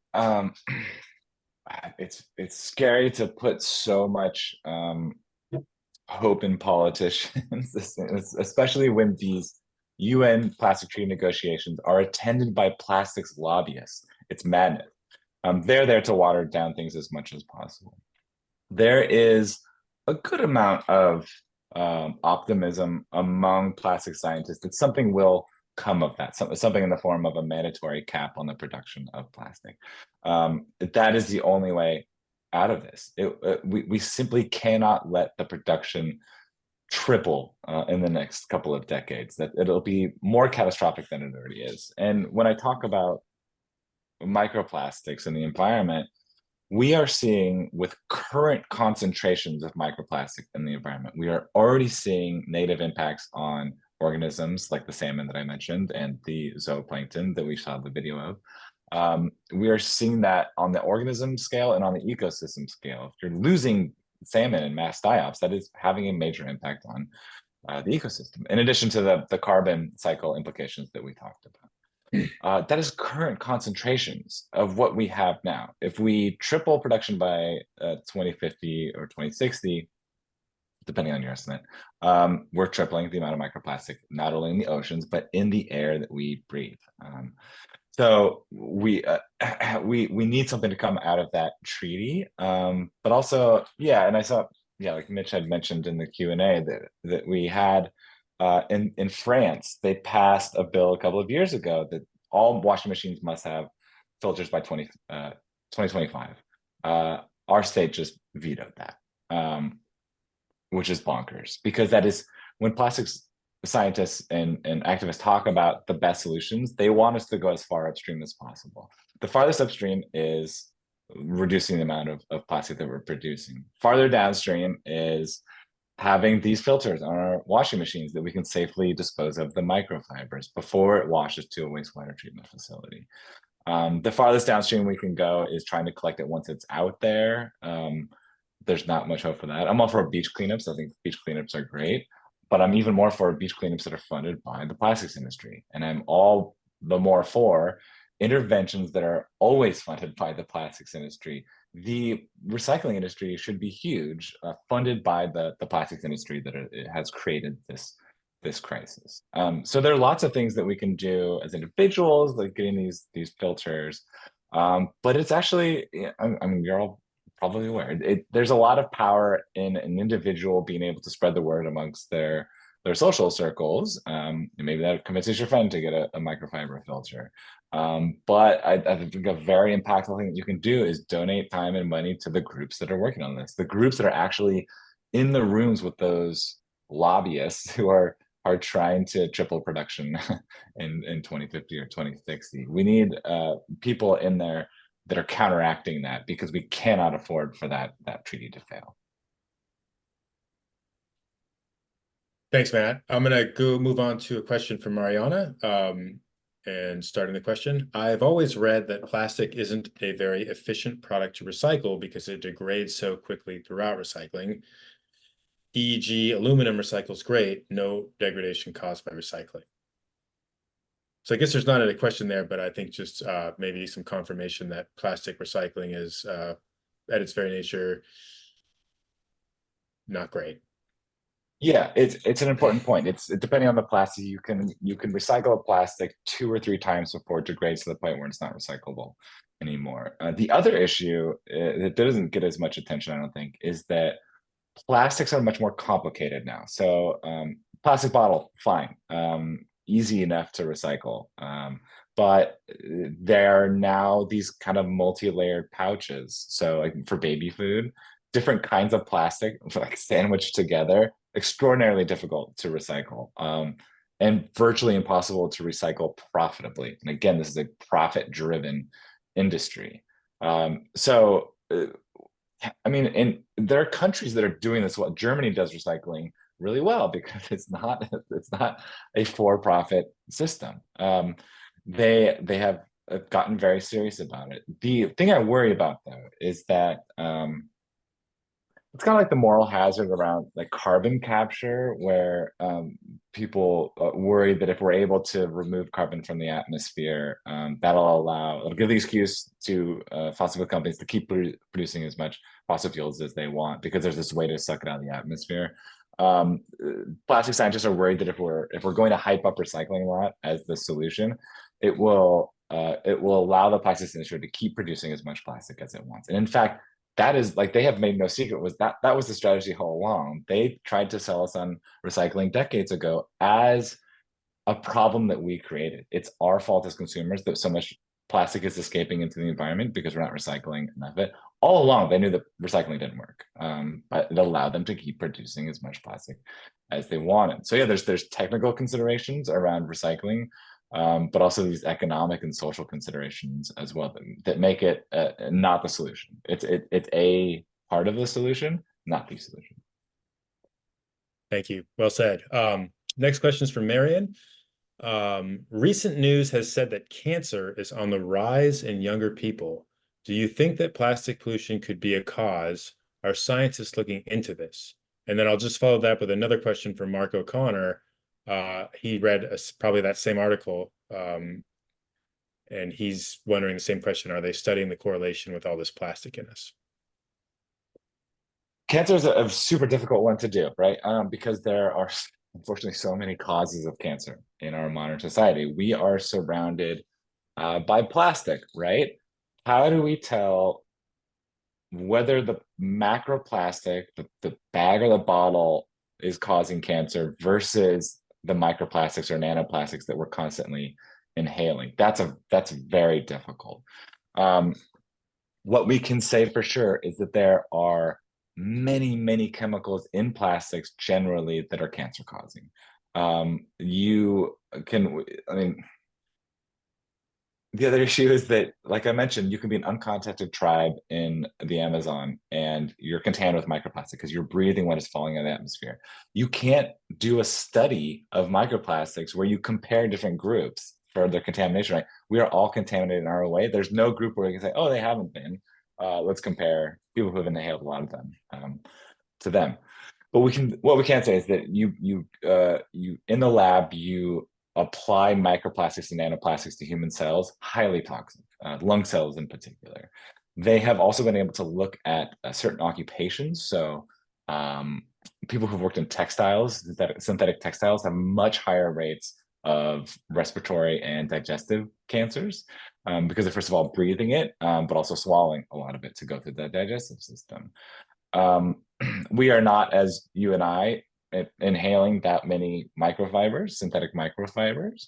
it's scary to put so much hope in politicians, especially when these UN plastic treaty negotiations are attended by plastics lobbyists. It's madness. They're there to water down things as much as possible. There is a good amount of optimism among plastic scientists that something will come of that, something in the form of a mandatory cap on the production of plastic. That is the only way out of this. We simply cannot let the production triple in the next couple of decades. That it'll be more catastrophic than it already is. And when I talk about microplastics in the environment, we are seeing with current concentrations of microplastic in the environment, we are already seeing negative impacts on organisms like the salmon that I mentioned and the zooplankton that we saw the video of. We are seeing that on the organism scale and on the ecosystem scale. If you're losing salmon and mass die-offs, that is having a major impact on the ecosystem, in addition to the carbon cycle implications that we talked about. That is current concentrations of what we have now. If we triple production by 2050 or 2060, depending on your estimate, we're tripling the amount of microplastic, not only in the oceans, but in the air that we breathe. So we need something to come out of that treaty. But also, yeah, and I saw, yeah, like Mitch had mentioned in the Q&A that we had in France, they passed a bill a couple of years ago that all washing machines must have filters by 2025. Our state just vetoed that, which is bonkers, because that is when plastics scientists and activists talk about the best solutions, they want us to go as far upstream as possible. The farthest upstream is reducing the amount of plastic that we're producing. Farther downstream is having these filters on our washing machines that we can safely dispose of the microfibers before it washes to a wastewater treatment facility. The farthest downstream we can go is trying to collect it once it's out there. There's not much hope for that. I'm all for beach cleanups. I think beach cleanups are great, but I'm even more for beach cleanups that are funded by the plastics industry. And I'm all the more for interventions that are always funded by the plastics industry. The recycling industry should be huge, funded by the plastics industry that has created this crisis. So there are lots of things that we can do as individuals, like getting these filters. But it's actually, I mean, you're all probably aware, there's a lot of power in an individual being able to spread the word amongst their social circles. And maybe that convinces your friend to get a microfiber filter. But I think a very impactful thing that you can do is donate time and money to the groups that are working on this, the groups that are actually in the rooms with those lobbyists who are trying to triple production in 2050 or 2060. We need people in there that are counteracting that, because we cannot afford for that treaty to fail. Thanks, Matt. I'm going to go move on to a question from Mariana. And starting the question, I've always read that plastic isn't a very efficient product to recycle because it degrades so quickly throughout recycling. E.g., aluminum recycles great, no degradation caused by recycling. So I guess there's not a question there, but I think just maybe some confirmation that plastic recycling is, at its very nature, not great. Yeah, it's an important point. It's depending on the plastic, you can recycle a plastic 2 or 3 times before it degrades to the point where it's not recyclable anymore. The other issue that doesn't get as much attention, I don't think, is that plastics are much more complicated now. So plastic bottle, fine, easy enough to recycle. but there are now these kind of multi-layered pouches. So like for baby food, different kinds of plastic like sandwiched together, extraordinarily difficult to recycle. And virtually impossible to recycle profitably. And again, this is a profit-driven industry. I mean, and there are countries that are doing this well. Germany does recycling really well because it's not a for-profit system. They have gotten very serious about it. The thing I worry about though is that it's kind of like the moral hazard around like carbon capture, where people worry that if we're able to remove carbon from the atmosphere, it'll give the excuse to fossil fuel companies to keep producing as much fossil fuels as they want because there's this way to suck it out of the atmosphere. Plastic scientists are worried that if we're going to hype up recycling a lot as the solution, it will allow the plastics industry to keep producing as much plastic as it wants. And in fact, that is like they have made no secret was that was the strategy all along. They tried to sell us on recycling decades ago as a problem that we created. It's our fault as consumers that so much plastic is escaping into the environment because we're not recycling enough of it. All along, they knew that recycling didn't work, but it allowed them to keep producing as much plastic as they wanted. So yeah, there's technical considerations around recycling, but also these economic and social considerations as well that make it not the solution. It's a part of the solution, not the solution. Thank you. Well said. Next question is from Marion. Recent news has said that cancer is on the rise in younger people. Do you think that plastic pollution could be a cause? Are scientists looking into this? And then I'll just follow that up with another question from Mark O'Connor. He read probably that same article, and he's wondering the same question. Are they studying the correlation with all this plastic in us? Cancer is a super difficult one to do, right? Because there are unfortunately so many causes of cancer in our modern society. We are surrounded by plastic, right? How do we tell whether the macroplastic, the bag or the bottle, is causing cancer versus the microplastics or nanoplastics that we're constantly inhaling? That's very difficult. What we can say for sure is that there are many chemicals in plastics generally that are cancer causing. The other issue is that, like I mentioned, you can be an uncontacted tribe in the Amazon and you're contaminated with microplastic because you're breathing what is falling in the atmosphere. You can't do a study of microplastics where you compare different groups for their contamination, right? We are all contaminated in our own way. There's no group where you can say, oh, they haven't been. Let's compare people who have inhaled a lot of them to them. But what we can say is that you in the lab, you apply microplastics and nanoplastics to human cells, highly toxic, lung cells in particular. They have also been able to look at certain occupations. So people who've worked in textiles, synthetic textiles, have much higher rates of respiratory and digestive cancers because they're, first of all, breathing it, but also swallowing a lot of it to go through the digestive system. We are not, as you and I, inhaling that many microfibers, synthetic microfibers,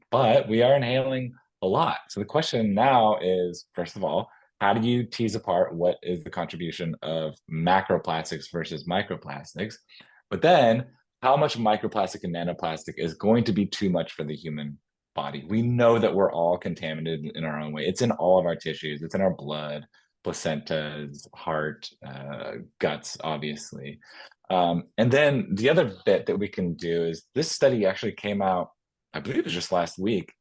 but we are inhaling a lot. So the question now is, first of all, how do you tease apart what is the contribution of macroplastics versus microplastics? But then how much microplastic and nanoplastic is going to be too much for the human body? We know that we're all contaminated in our own way. It's in all of our tissues. It's in our blood, placentas, heart, guts, obviously. And then the other bit that we can do is this study actually came out, I believe it was just last week.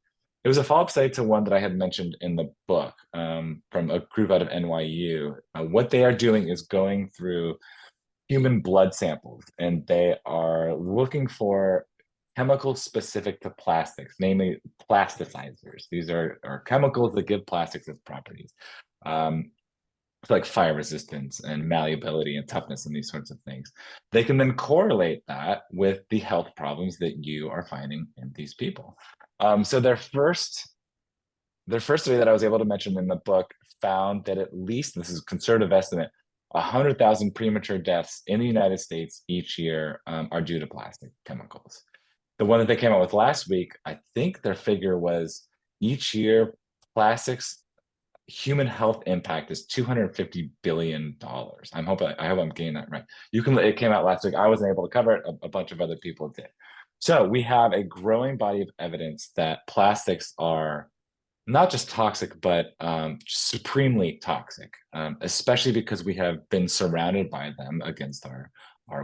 It was a follow-up study to one that I had mentioned in the book from a group out of NYU. What they are doing is going through human blood samples, and they are looking for chemicals specific to plastics, namely plasticizers. These are chemicals that give plastics its properties. Like fire resistance and malleability and toughness and these sorts of things. They can then correlate that with the health problems that you are finding in these people. So their first study that I was able to mention in the book found that at least, this is a conservative estimate, 100,000 premature deaths in the United States each year are due to plastic chemicals. The one that they came out with last week, I think their figure was each year, plastics human health impact is $250 billion. I hope I'm getting that right. It came out last week. I wasn't able to cover it. A bunch of other people did. So we have a growing body of evidence that plastics are not just toxic, but supremely toxic, especially because we have been surrounded by them against our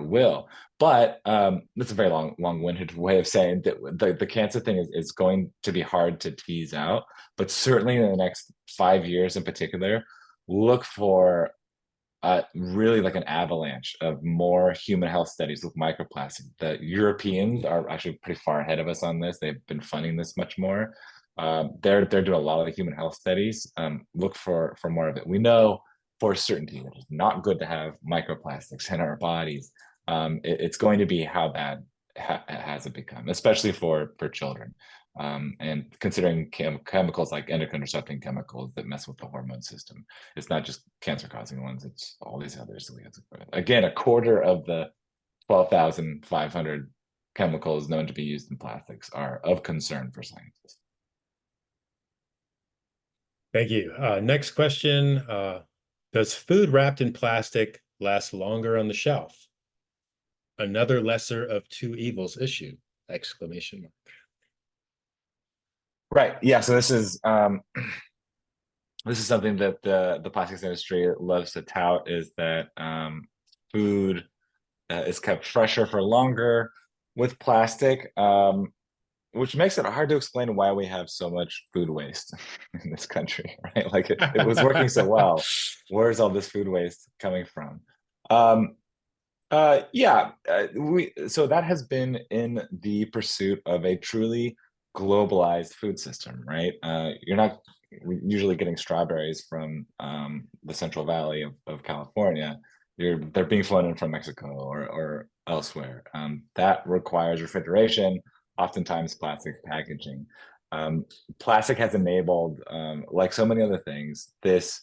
will. But that's a very long-winded way of saying that the cancer thing is going to be hard to tease out. But certainly in the next 5 years in particular, look for really like an avalanche of more human health studies with microplastic. The Europeans are actually pretty far ahead of us on this. They've been funding this much more. They're doing a lot of the human health studies. Look for more of it. We know for certainty that it's not good to have microplastics in our bodies. It's going to be how bad has it become, especially for children. And considering chemicals like endocrine disrupting chemicals that mess with the hormone system, it's not just cancer causing ones, it's all these others that we have to put. Again, a quarter of the 12,500 chemicals known to be used in plastics are of concern for scientists. Thank you. Next question. Does food wrapped in plastic last longer on the shelf? Another lesser of two evils issue! Exclamation mark. Right. Yeah. So this is something that the plastics industry loves to tout, is that food is kept fresher for longer with plastic, which makes it hard to explain why we have so much food waste in this country, right? Like it was working so well. Where's all this food waste coming from? So that has been in the pursuit of a truly globalized food system, right? You're not usually getting strawberries from the Central Valley of California. They're being flown in from Mexico or elsewhere. That requires refrigeration, oftentimes plastic packaging. Plastic has enabled, like so many other things, this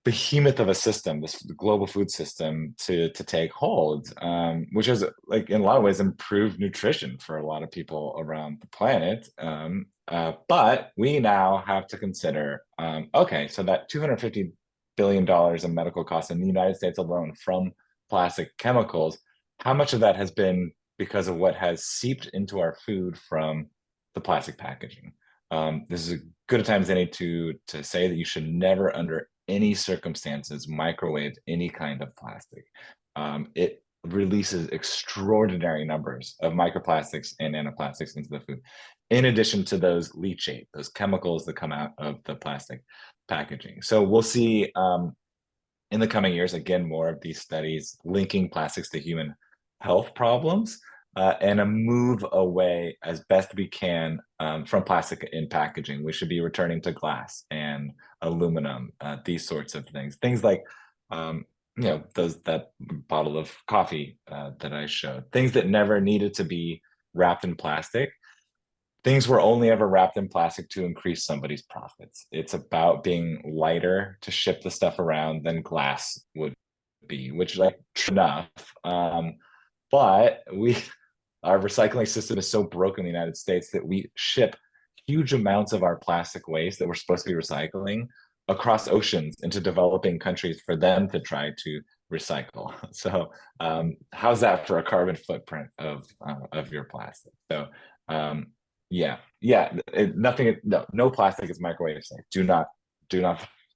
behemoth of a system, this global food system, to take hold, which has, like, in a lot of ways improved nutrition for a lot of people around the planet. But we now have to consider, okay, so that $250 billion in medical costs in the United States alone from plastic chemicals, how much of that has been because of what has seeped into our food from the plastic packaging? This is as good a time as any to say that you should never, under any circumstances, microwave any kind of plastic. It releases extraordinary numbers of microplastics and nanoplastics into the food, in addition to those leachate, those chemicals that come out of the plastic packaging. So we'll see in the coming years, again, more of these studies linking plastics to human health problems, and a move away as best we can from plastic in packaging. We should be returning to glass and aluminum, these sorts of things. Things like, that bottle of coffee that I showed, things that never needed to be wrapped in plastic. Things were only ever wrapped in plastic to increase somebody's profits. It's about being lighter to ship the stuff around than glass would be, which, like, true enough. But our recycling system is so broken in the United States that we ship huge amounts of our plastic waste that we're supposed to be recycling across oceans into developing countries for them to try to recycle. So how's that for a carbon footprint of your plastic? So no plastic is microwave safe. Do not,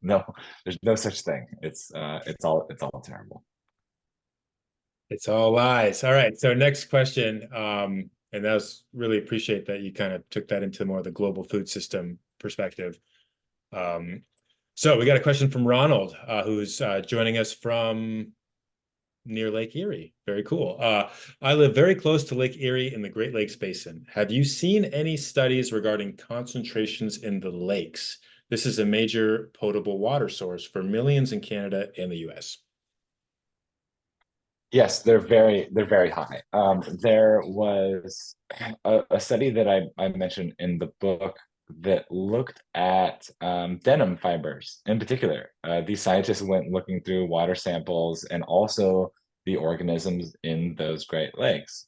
no, there's no such thing. It's all terrible. It's all lies. All right. So next question. And that was really appreciate that you kind of took that into more of the global food system perspective. So we got a question from Ronald, who's joining us from near Lake Erie. Very cool. I live very close to Lake Erie in the Great Lakes Basin. Have you seen any studies regarding concentrations in the lakes? This is a major potable water source for millions in Canada and the US. Yes, they're very high. There was a study that I mentioned in the book that looked at denim fibers in particular. These scientists went looking through water samples and also the organisms in those Great Lakes,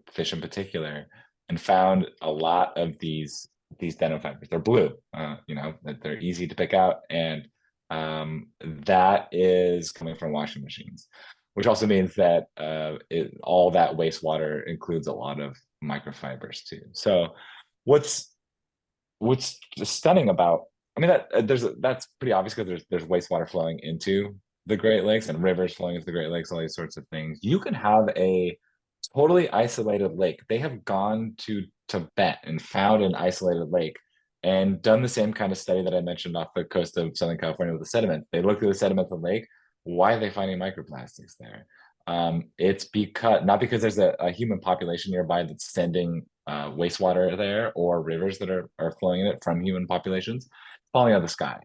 fish in particular, and found a lot of these these denim fibers. They're blue, you know, that they're easy to pick out, and that is coming from washing machines, which also means that all that wastewater includes a lot of microfibers too. So what's stunning about, I mean, that's pretty obvious because there's wastewater flowing into the Great Lakes and rivers flowing into the Great Lakes, all these sorts of things. You can have a totally isolated lake. They have gone to Tibet and found an isolated lake and done the same kind of study that I mentioned off the coast of Southern California with the sediment. They looked at the sediment of the lake. Why are they finding microplastics there? It's because not because there's a human population nearby that's sending wastewater there, or rivers that are flowing in it from human populations, falling out of the sky.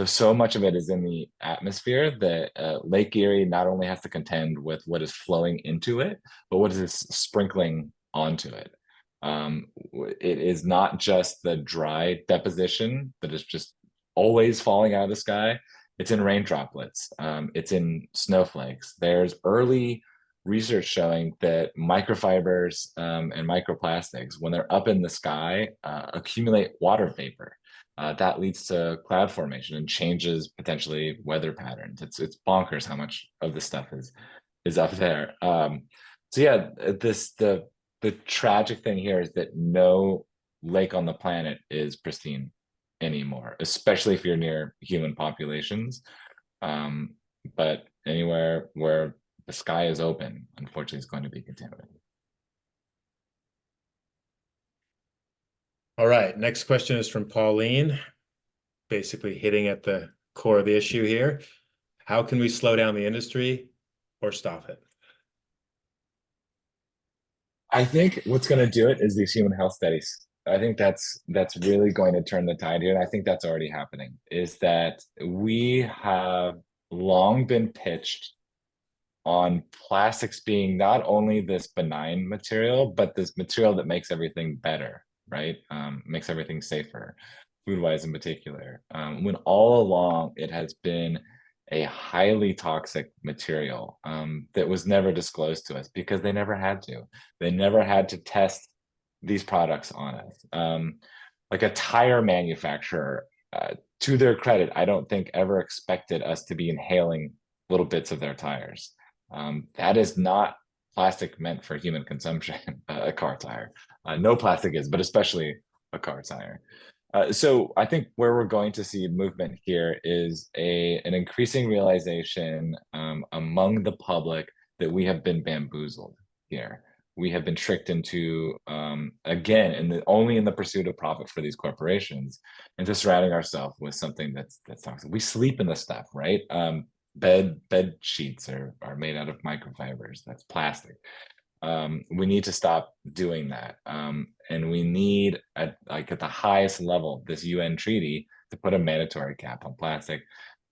So much of it is in the atmosphere that Lake Erie not only has to contend with what is flowing into it, but what is sprinkling onto it. It is not just the dry deposition that is just always falling out of the sky. It's in rain droplets. It's in snowflakes. There's early research showing that microfibers and microplastics, when they're up in the sky, accumulate water vapor. That leads to cloud formation and changes potentially weather patterns. It's bonkers how much of this stuff is up there. So yeah, the tragic thing here is that no lake on the planet is pristine anymore, especially if you're near human populations. But anywhere where the sky is open, unfortunately, is going to be contaminated. All right, next question is from Pauline, basically hitting at the core of the issue here. How can we slow down the industry or stop it? I think what's going to do it is these human health studies. I think that's really going to turn the tide here, and I think that's already happening. Is that we have long been pitched on plastics being not only this benign material, but this material that makes everything better, right? Makes everything safer, food-wise in particular. When all along it has been a highly toxic material that was never disclosed to us because they never had to. They never had to test these products on us. Like a tire manufacturer, to their credit, I don't think ever expected us to be inhaling little bits of their tires. That is not plastic meant for human consumption, a car tire. No plastic is, but especially a car tire. So I think where we're going to see movement here is an increasing realization among the public that we have been bamboozled here. We have been tricked into, again, only in the pursuit of profit for these corporations, into surrounding ourselves with something that's toxic. We sleep in the stuff, right? Bed sheets are made out of microfibers. That's plastic. We need to stop doing that, and we need at the highest level this UN treaty to put a mandatory cap on plastic,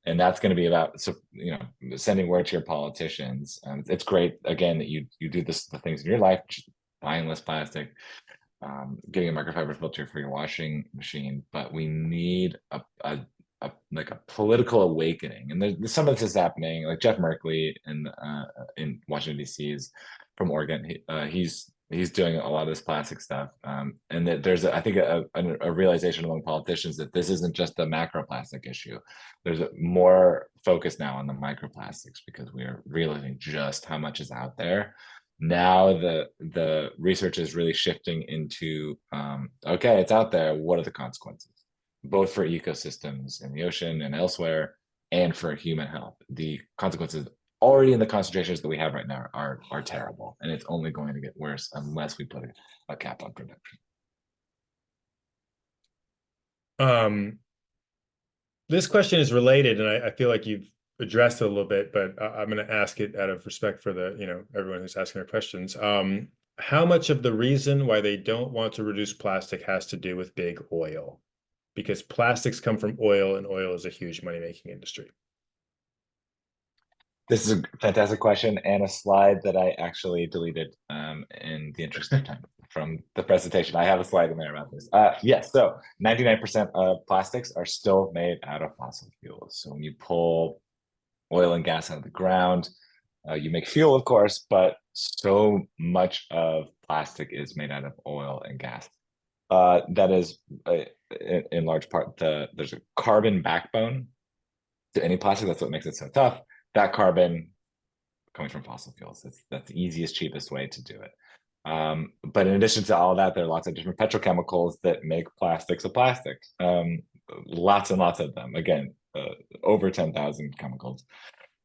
and that's going to be about, so you know, sending word to your politicians. It's great again that you do the things in your life, buying less plastic, getting a microfiber filter for your washing machine, but we need like a political awakening, and there's some of this is happening. Like Jeff Merkley in Washington D.C. is from Oregon. He's doing a lot of this plastic stuff, and that there's I think a realization among politicians that this isn't just a macroplastic issue. There's more focus now on the microplastics because we are realizing just how much is out there. Now the research is really shifting into okay, it's out there. What are the consequences, both for ecosystems in the ocean and elsewhere, and for human health? The consequences already in the concentrations that we have right now are terrible, and it's only going to get worse unless we put a cap on production. This question is related, and I feel like you've addressed it a little bit, but I'm going to ask it out of respect for the, you know, everyone who's asking their questions. How much of the reason why they don't want to reduce plastic has to do with big oil? Because plastics come from oil, and oil is a huge money-making industry. This is a fantastic question and a slide that I actually deleted in the interest of time from the presentation. I have a slide in there about this. Yes, so 99% of plastics are still made out of fossil fuels. So when you pull oil and gas out of the ground, you make fuel, of course, but so much of plastic is made out of oil and gas. that is in large part there's a carbon backbone to any plastic. That's what makes it so tough. That carbon coming from fossil fuels. That's the easiest, cheapest way to do it. But in addition to all that, there are lots of different petrochemicals that make plastics a plastic. Lots and lots of them. Again, over 10,000 chemicals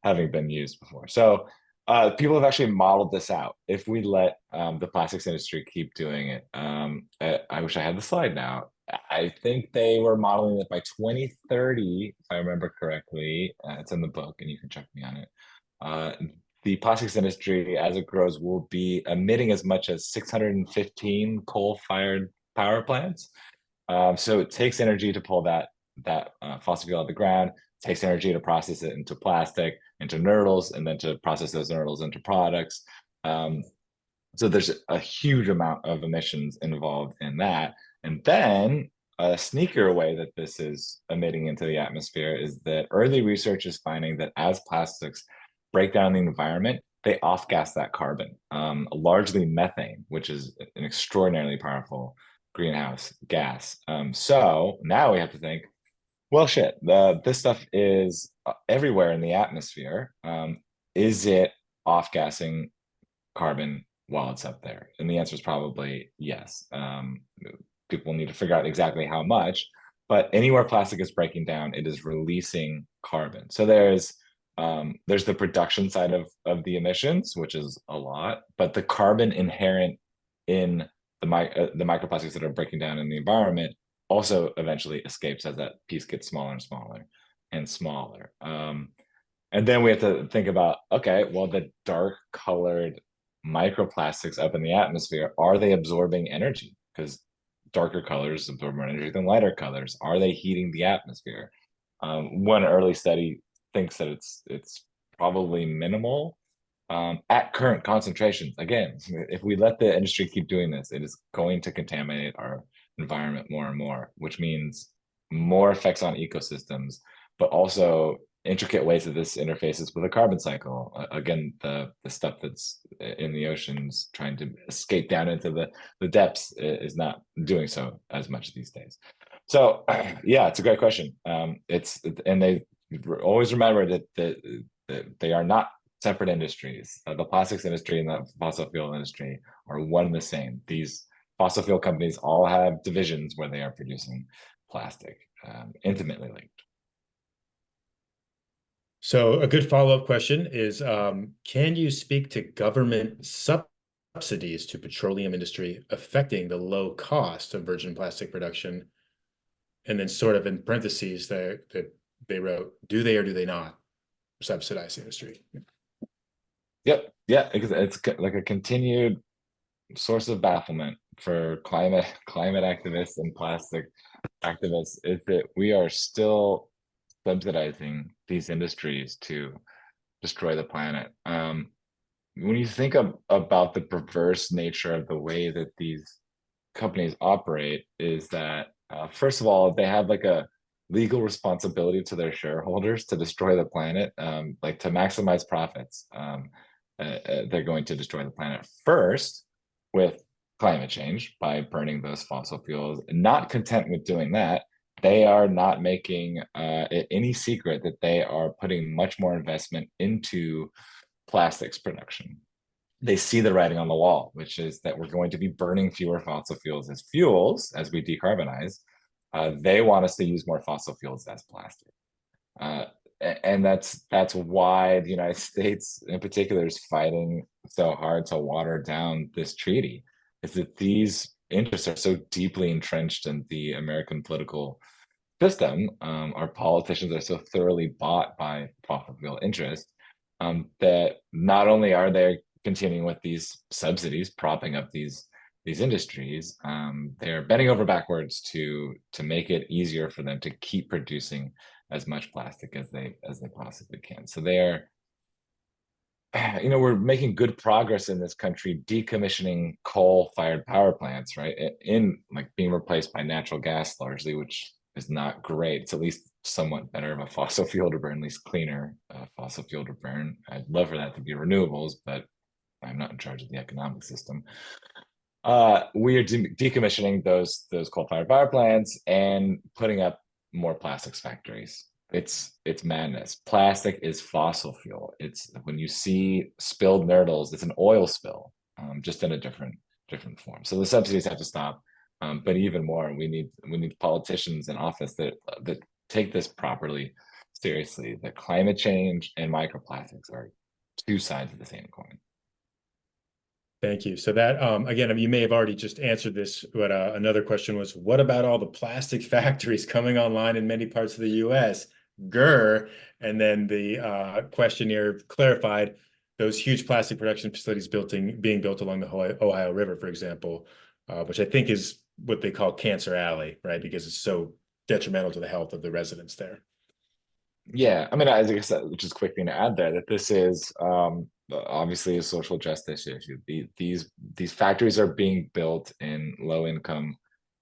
having been used before. So people have actually modeled this out. If we let the plastics industry keep doing it, I wish I had the slide now. I think they were modeling it by 2030, if I remember correctly. It's in the book, and you can check me on it. The plastics industry, as it grows, will be emitting as much as 615 coal-fired power plants. So it takes energy to pull that fossil fuel out of the ground. It takes energy to process it into plastic, into nurdles, and then to process those nurdles into products. So there's a huge amount of emissions involved in that. And then a sneaker way that this is emitting into the atmosphere is that early research is finding that as plastics break down the environment, they off-gas that carbon, largely methane, which is an extraordinarily powerful greenhouse gas. So now we have to think, well, shit, this stuff is everywhere in the atmosphere. Is it off-gassing carbon while it's up there? And the answer is probably yes. People need to figure out exactly how much, but anywhere plastic is breaking down, it is releasing carbon. So there's the production side of the emissions, which is a lot, but the carbon inherent in the microplastics that are breaking down in the environment also eventually escapes as that piece gets smaller and smaller and smaller. And then we have to think about, okay, well, the dark colored microplastics up in the atmosphere, are they absorbing energy? Because darker colors absorb more energy than lighter colors. Are they heating the atmosphere? One early study thinks that it's probably minimal at current concentrations. Again, if we let the industry keep doing this, it is going to contaminate our environment more and more, which means more effects on ecosystems, but also intricate ways that this interfaces with a carbon cycle. Again, the stuff that's in the oceans trying to escape down into the depths is not doing so as much these days. So yeah, it's a great question. And they always remember that they are not separate industries. The plastics industry and the fossil fuel industry are one and the same. These fossil fuel companies all have divisions where they are producing plastic, intimately linked. So a good follow-up question is, can you speak to government subsidies to petroleum industry affecting the low cost of virgin plastic production? And then sort of in parentheses that they wrote, do they or do they not subsidize the industry? Yep. Yeah, it's like a continued source of bafflement for climate activists and plastic activists is that we are still subsidizing these industries to destroy the planet. When you think about the perverse nature of the way that these companies operate, is that first of all, they have like a legal responsibility to their shareholders to destroy the planet, like to maximize profits. They're going to destroy the planet first with climate change by burning those fossil fuels. Not content with doing that, they are not making it any secret that they are putting much more investment into plastics production. They see the writing on the wall, which is that we're going to be burning fewer fossil fuels as we decarbonize. They want us to use more fossil fuels as plastic. And that's why the United States in particular is fighting so hard to water down this treaty, is that these interests are so deeply entrenched in the American political system. Our politicians are so thoroughly bought by fossil fuel interests that not only are they continuing with these subsidies propping up these industries, they're bending over backwards to make it easier for them to keep producing as much plastic as they possibly can. So they are, we're making good progress in this country decommissioning coal-fired power plants, right? In like being replaced by natural gas largely, which is not great. It's at least somewhat better of a fossil fuel to burn, at least cleaner fossil fuel to burn. I'd love for that to be renewables, but I'm not in charge of the economic system. We are decommissioning those coal-fired power plants and putting up more plastics factories. It's madness. Plastic is fossil fuel. It's when you see spilled nurdles, it's an oil spill, just in a different form. So the subsidies have to stop. But even more, we need politicians in office that take this properly seriously. That climate change and microplastics are two sides of the same coin. Thank you. So that, again, you may have already just answered this, but another question was, what about all the plastic factories coming online in many parts of the US? Grr. And then the questionnaire clarified those huge plastic production facilities being built along the Ohio River, for example, which I think is what they call Cancer Alley, right? Because it's so detrimental to the health of the residents there. Yeah, I mean, I guess that just quick thing to add there that this is obviously a social justice issue. These factories are being built in low income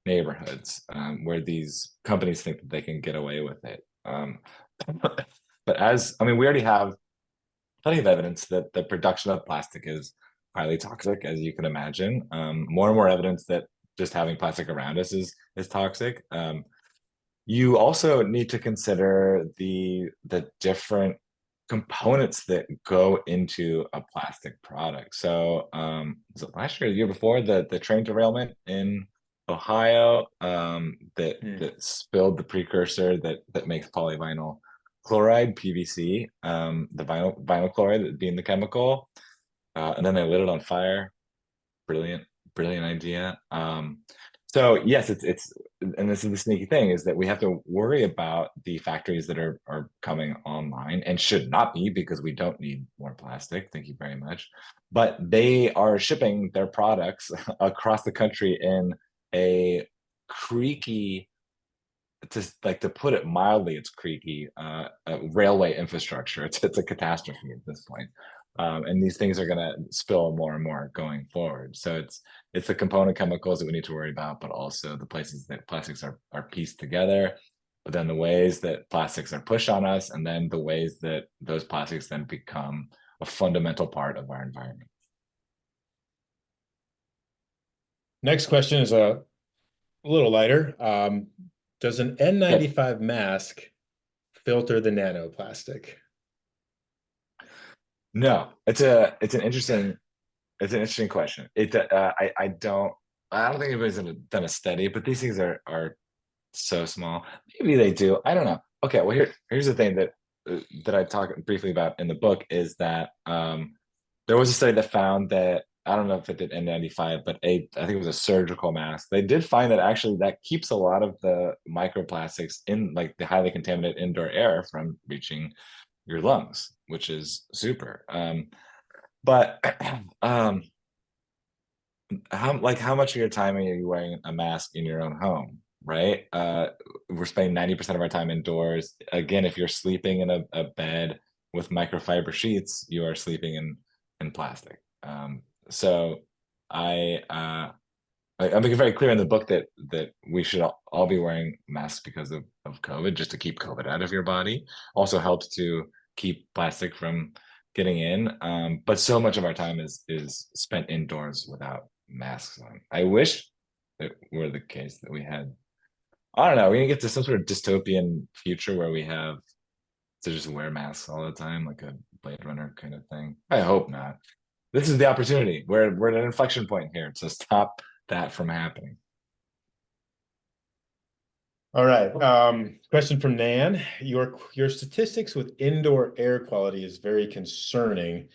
neighborhoods where these companies think that they can get away with it. But I mean, we already have plenty of evidence that the production of plastic is highly toxic, as you can imagine. More and more evidence that just having plastic around us is toxic. You also need to consider the different components that go into a plastic product. So was it last year or the year before the train derailment in Ohio that spilled the precursor that makes polyvinyl chloride, PVC, the vinyl chloride being the chemical, and then they lit it on fire. Brilliant idea. So yes, it's and this is the sneaky thing is that we have to worry about the factories that are coming online and should not be because we don't need more plastic. Thank you very much. But they are shipping their products across the country in a creaky, to put it mildly, it's creaky railway infrastructure. It's a catastrophe at this point. And these things are going to spill more and more going forward. So it's the component chemicals that we need to worry about, but also the places that plastics are pieced together, but then the ways that plastics are pushed on us, and then the ways that those plastics then become a fundamental part of our environment. Next question is a little lighter. Does an N95 mask filter the nanoplastic? No, it's an interesting question. I don't think anybody's done a study, but these things are so small. Maybe they do. I don't know. Okay, well here's the thing that I talk briefly about in the book is that there was a study that found that I don't know if it did N95, but I think it was a surgical mask. They did find that actually that keeps a lot of the microplastics in like the highly contaminated indoor air from reaching your lungs, which is super. But how much of your time are you wearing a mask in your own home, right? We're spending 90% of our time indoors. Again, if you're sleeping in a bed with microfiber sheets, you are sleeping in plastic. So I make it very clear in the book that we should all be wearing masks because of COVID, just to keep COVID out of your body. Also helps to keep plastic from getting in. But so much of our time is spent indoors without masks on. I wish it were the case that we had, I don't know, we're gonna get to some sort of dystopian future where we have to just wear masks all the time, like a Blade Runner kind of thing. I hope not. This is the opportunity. We're at an inflection point here to stop that from happening. All right. Question from Nan. Your statistics with indoor air quality is very concerning.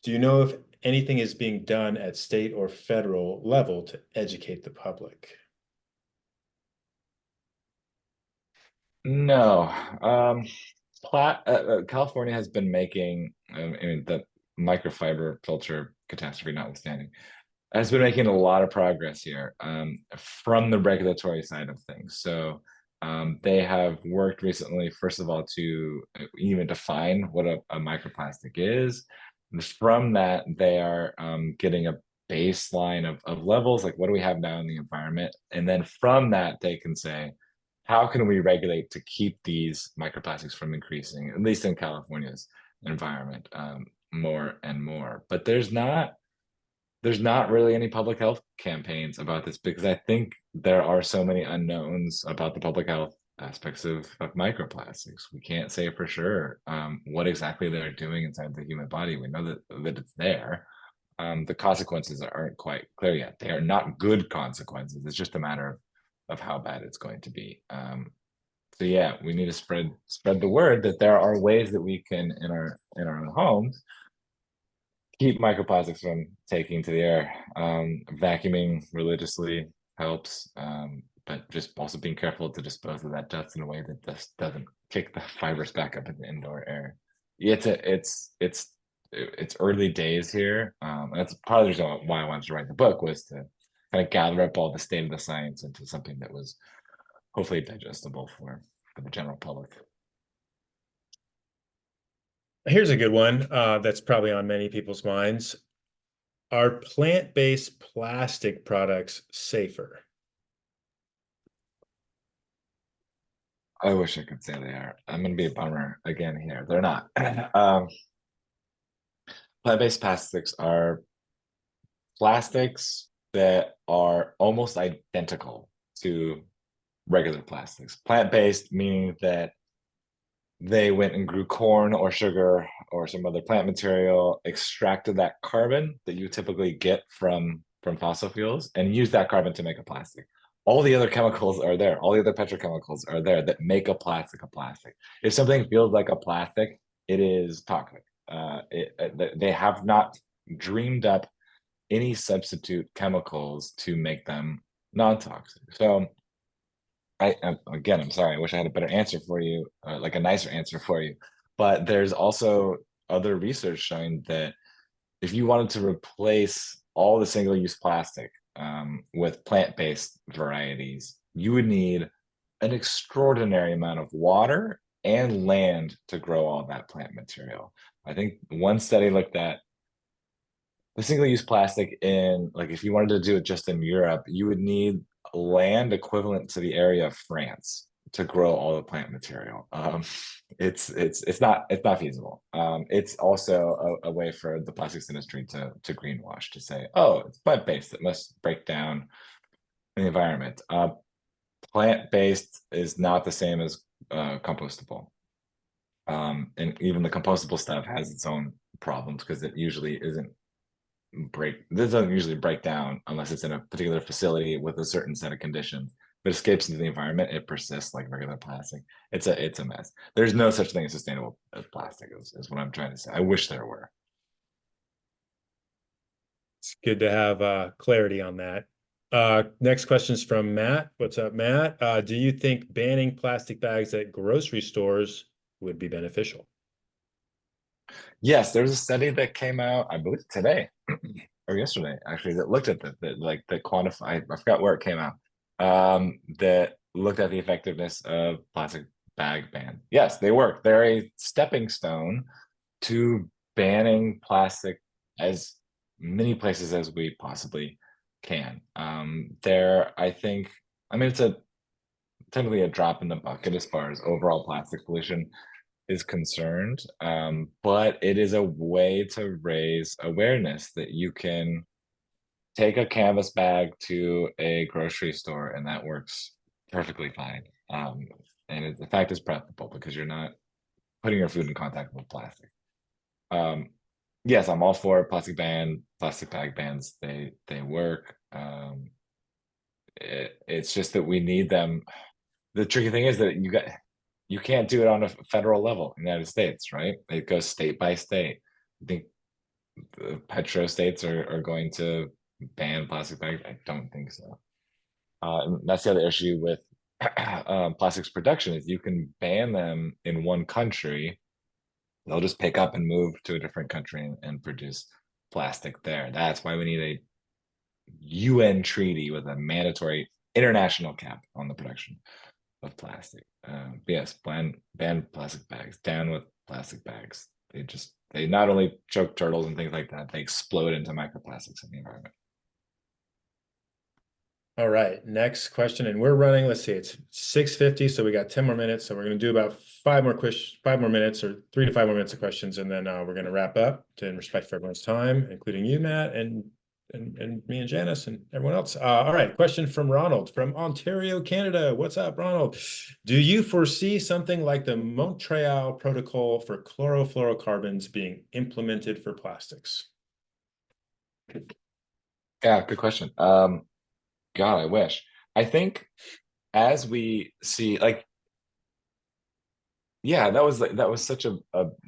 Do you know if anything is being done at state or federal level to educate the public? No. California has been making, I mean, the microfiber filter catastrophe notwithstanding, has been making a lot of progress here from the regulatory side of things. So they have worked recently, first of all, to even define what a microplastic is. And from that, they are getting a baseline of levels, like what do we have now in the environment? And then from that, they can say, how can we regulate to keep these microplastics from increasing, at least in California's environment, more and more? But there's not there's not really any public health campaigns about this because I think there are so many unknowns about the public health aspects of microplastics. We can't say for sure what exactly they're doing inside the human body. We know that it's there. The consequences aren't quite clear yet. They are not good consequences. It's just a matter of how bad it's going to be. So yeah, we need to spread the word that there are ways that we can in our own homes keep microplastics from taking to the air. Vacuuming religiously helps, but just also being careful to dispose of that dust in a way that this doesn't kick the fibers back up into indoor air. It's early days here. That's part of the reason why I wanted to write the book, was to kind of gather up all the state of the science into something that was hopefully digestible for the general public. Here's a good one that's probably on many people's minds. Are plant-based plastic products safer? I wish I could say they are. I'm gonna be a bummer again here. They're not. Plant-based plastics are plastics that are almost identical to regular plastics. Plant-based meaning that they went and grew corn or sugar or some other plant material, extracted that carbon that you typically get from fossil fuels, and used that carbon to make a plastic. All the other chemicals are there. All the other petrochemicals are there that make a plastic a plastic. If something feels like a plastic, it is toxic. They have not dreamed up any substitute chemicals to make them non-toxic. So again, I'm sorry. I wish I had a better answer for you, like a nicer answer for you. But there's also other research showing that if you wanted to replace all the single-use plastic with plant-based varieties, you would need an extraordinary amount of water and land to grow all that plant material. I think one study looked at the single-use plastic in, like, if you wanted to do it just in Europe, you would need land equivalent to the area of France to grow all the plant material. It's not feasible. It's also a way for the plastics industry to greenwash, to say, oh, it's plant-based, it must break down in the environment. Plant-based is not the same as compostable. And even the compostable stuff has its own problems because it usually isn't this doesn't usually break down unless it's in a particular facility with a certain set of conditions. If it escapes into the environment, it persists like regular plastic. It's a mess. There's no such thing as sustainable as plastic, is what I'm trying to say. I wish there were. It's good to have clarity on that. Next question is from Matt. What's up, Matt? Do you think banning plastic bags at grocery stores would be beneficial? Yes, there's a study that came out, I believe today or yesterday, actually, that looked at that quantified, I forgot where it came out, that looked at the effectiveness of plastic bag ban. Yes, they work. They're a stepping stone to banning plastic as many places as we possibly can. I think, I mean, it's technically a drop in the bucket as far as overall plastic pollution is concerned, but it is a way to raise awareness that you can take a canvas bag to a grocery store and that works perfectly fine. And in fact, it's preferable because you're not putting your food in contact with plastic. Yes, I'm all for plastic bag bans. They work. It's just that we need them. The tricky thing is that you can't do it on a federal level in the United States, right? It goes state by state. I think the petro states are going to ban plastic bags. I don't think so. And that's the other issue with plastics production, is you can ban them in one country. They'll just pick up and move to a different country and produce plastic there. That's why we need a UN treaty with a mandatory international cap on the production of plastic. Yes, ban plastic bags. Down with plastic bags. They not only choke turtles and things like that, they explode into microplastics in the environment. All right, next question, and we're running. Let's see, it's 6:50, so we got 10 more minutes. So we're going to do about 5 more minutes, or 3 to 5 more minutes of questions, and then we're going to wrap up in respect for everyone's time, including you, Matt, and and me and Janice and everyone else. All right, question from Ronald from Ontario, Canada. What's up, Ronald? Do you foresee something like the Montreal Protocol for chlorofluorocarbons being implemented for plastics? Yeah, good question. God, I wish. I think as we see, like, yeah, that was such a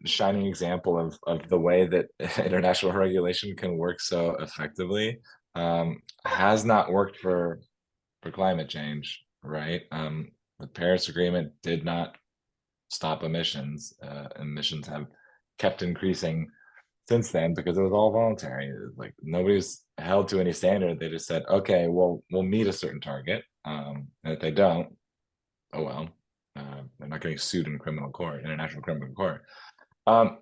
shining example of the way that international regulation can work so effectively. Has not worked for climate change, right? The Paris Agreement did not stop emissions. Emissions have kept increasing since then because it was all voluntary. Like nobody was held to any standard. They just said, okay, well, we'll meet a certain target. And if they don't, oh well, they're not getting sued in criminal court, international criminal court. Um,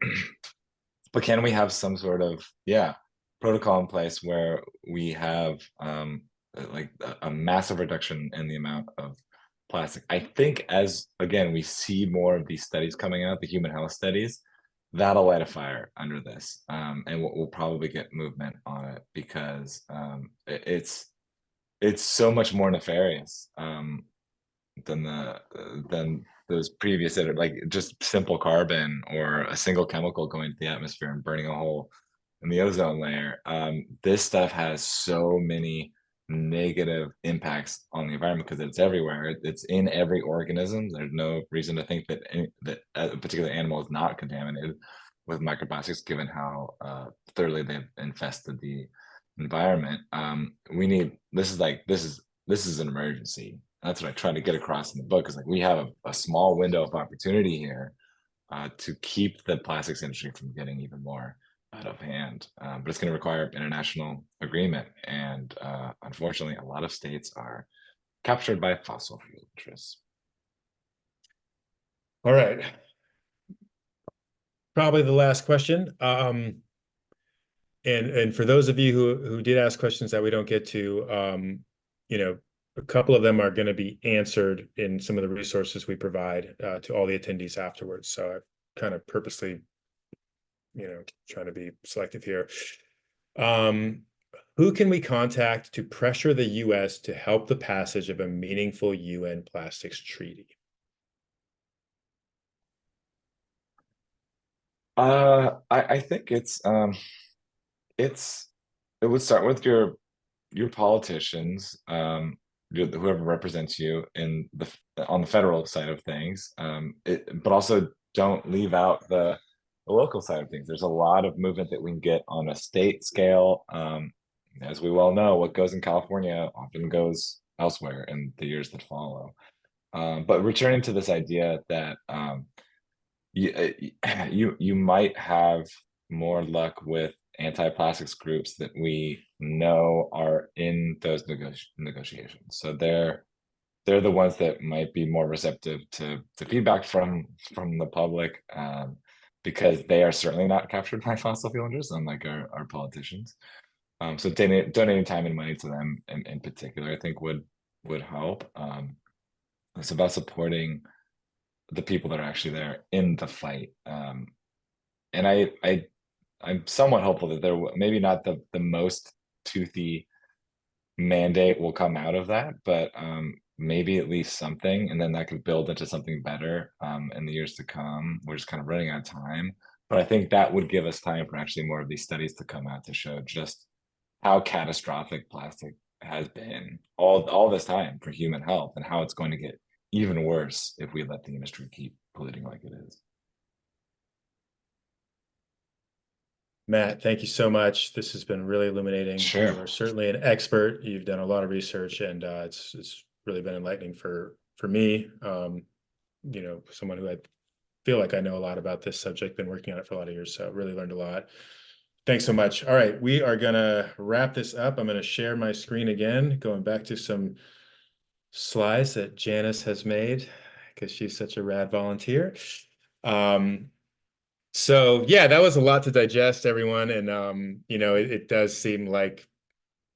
but can we have some sort of, yeah, protocol in place where we have like a massive reduction in the amount of plastic? I think as again we see more of these studies coming out, the human health studies, that'll light a fire under this, and we'll probably get movement on it because it's so much more nefarious than than those previous like just simple carbon or a single chemical going to the atmosphere and burning a hole in the ozone layer. This stuff has so many negative impacts on the environment because it's everywhere. It's in every organism. There's no reason to think that that a particular animal is not contaminated with microplastics, given how thoroughly they've infested the environment. We need this is an emergency. That's what I try to get across in the book. Is like we have a small window of opportunity here to keep the plastics industry from getting even more out of hand. But it's going to require international agreement, and unfortunately, a lot of states are captured by fossil fuel interests. All right. Probably the last question. And for those of you who did ask questions that we don't get to, you know, a couple of them are going to be answered in some of the resources we provide to all the attendees afterwards. So I've kind of purposely, you know, trying to be selective here. Who can we contact to pressure the US to help the passage of a meaningful UN plastics treaty? I think it's it would start with your politicians, whoever represents you in the on the federal side of things, but also don't leave out the local side of things. There's a lot of movement that we can get on a state scale. As we well know, what goes in California often goes elsewhere in the years that follow. But returning to this idea that you might have more luck with anti-plastics groups that we know are in those negotiations. So they're the ones that might be more receptive to feedback from the public, because they are certainly not captured by fossil fuel interests, unlike our politicians. So donating time and money to them in particular, I think would help. It's about supporting the people that are actually there in the fight. And I'm somewhat hopeful that maybe not the most toothy mandate will come out of that, but maybe at least something, and then that could build into something better in the years to come. We're just kind of running out of time, but I think that would give us time for actually more of these studies to come out to show just how catastrophic plastic has been all this time for human health, and how it's going to get even worse if we let the industry keep polluting like it is. Matt, thank you so much. This has been really illuminating. Sure. You are certainly an expert. You've done a lot of research, and it's really been enlightening for me. You know, someone who I feel like I know a lot about this subject, been working on it for a lot of years, so really learned a lot. Thanks so much. All right, we are gonna wrap this up. I'm gonna share my screen again, going back to some slides that Janice has made because she's such a rad volunteer. So yeah, that was a lot to digest, everyone. And you know, it does seem like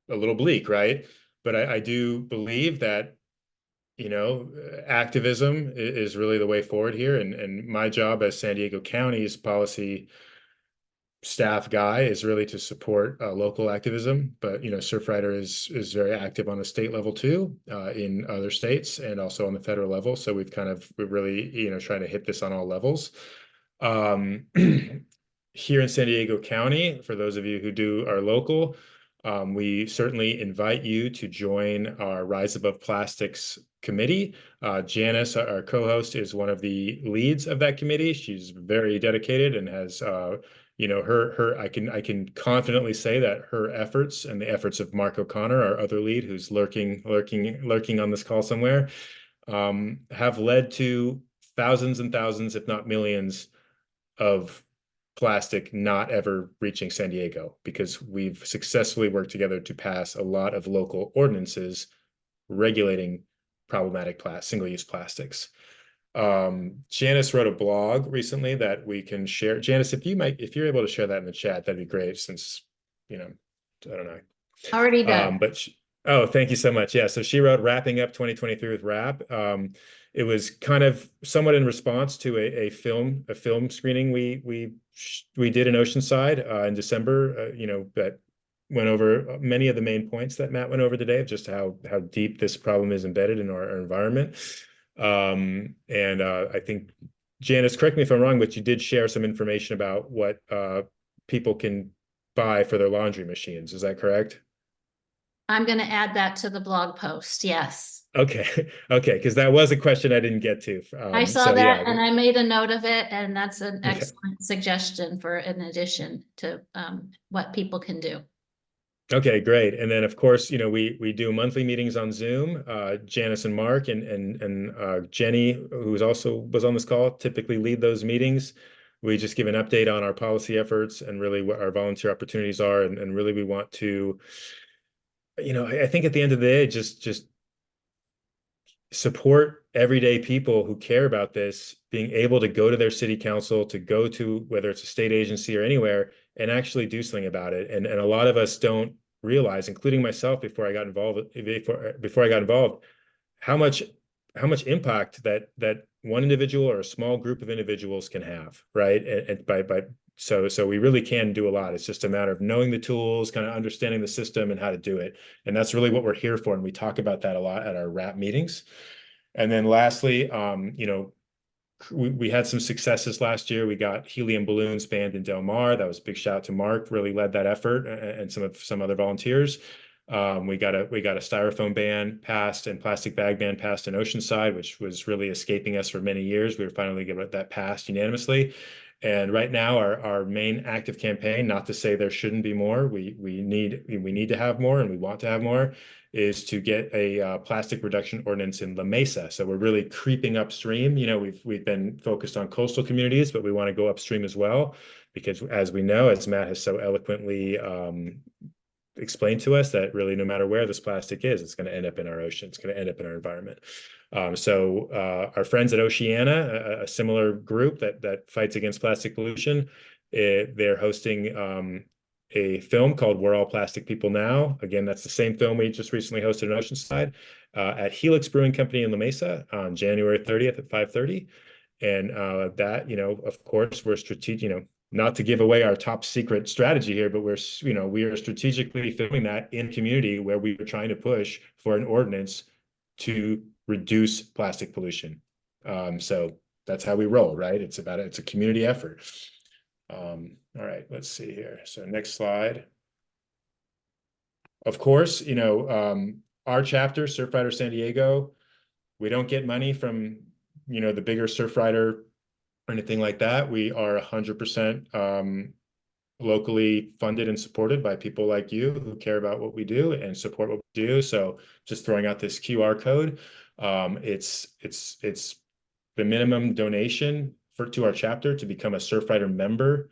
a little bleak, right? But I do believe that, you know, activism is really the way forward here. And my job as San Diego County's policy staff guy is really to support local activism, but Surfrider is very active on the state level too, in other states and also on the federal level. So we're really trying to hit this on all levels. Um, here in San Diego County, for those of you who are local, we certainly invite you to join our Rise Above Plastics committee. Janice, our co-host, is one of the leads of that committee. She's very dedicated and has her I can confidently say that her efforts and the efforts of Mark O'Connor, our other lead, who's lurking on this call somewhere, have led to thousands and thousands, if not millions, of plastic not ever reaching San Diego, because we've successfully worked together to pass a lot of local ordinances regulating problematic single-use plastics. Janice wrote a blog recently that we can share. Janice, if you're able to share that in the chat, that'd be great, since I don't know. Already done. Oh, thank you so much. Yeah, so she wrote "Wrapping Up 2023 with Wrap." It was kind of somewhat in response to a film screening we did in Oceanside in December. That went over many of the main points that Matt went over today, of just how deep this problem is embedded in our environment. And I think, Janice, correct me if I'm wrong, but you did share some information about what people can buy for their laundry machines. Is that correct? I'm going to add that to the blog post. Yes. Okay. Okay. Because that was a question I didn't get to. I saw So that yeah. and I made a note of it, and that's an Okay. excellent suggestion for an addition to what people can do. Okay, great. And then of course, we do monthly meetings on Zoom. Janice and Mark and Jenny, who's also was on this call, typically lead those meetings. We just give an update on our policy efforts and really what our volunteer opportunities are, and really we want to, I think at the end of the day, just support everyday people who care about this, being able to go to their city council, to go to whether it's a state agency or anywhere, and actually do something about it. And a lot of us don't realize, including myself before I got involved, how much impact that one individual or a small group of individuals can have, right? And so we really can do a lot. It's just a matter of knowing the tools, kind of understanding the system and how to do it. And that's really what we're here for. And we talk about that a lot at our WRAP meetings. And then lastly, we had some successes last year. We got helium balloons banned in Del Mar. That was a big shout out to Mark, really led that effort, and some other volunteers. We got a styrofoam ban passed and plastic bag ban passed in Oceanside, which was really escaping us for many years. We were finally getting that passed unanimously. And right now, our main active campaign, not to say there shouldn't be more, we need to have more, and we want to have more, is to get a plastic reduction ordinance in La Mesa. So we're really creeping upstream. We've been focused on coastal communities, but we want to go upstream as well, because as we know, as Matt has so eloquently explained to us, that really no matter where this plastic is, it's going to end up in our ocean. It's going to end up in our environment. So our friends at Oceana, a similar group that fights against plastic pollution, they're hosting a film called "We're All Plastic People Now." Again, that's the same film we just recently hosted in Oceanside at Helix Brewing Company in La Mesa on January 30th at 5:30. And that, of course, we're strategic, not to give away our top secret strategy here, but we are strategically filming that in community where we are trying to push for an ordinance to reduce plastic pollution. So that's how we roll, right? It's a community effort. All right, let's see here. So next slide. Of course, our chapter, Surfrider San Diego, we don't get money from, the bigger Surfrider or anything like that. We are 100% locally funded and supported by people like you who care about what we do and support what we do. So just throwing out this QR code, it's the minimum donation to our chapter to become a Surfrider member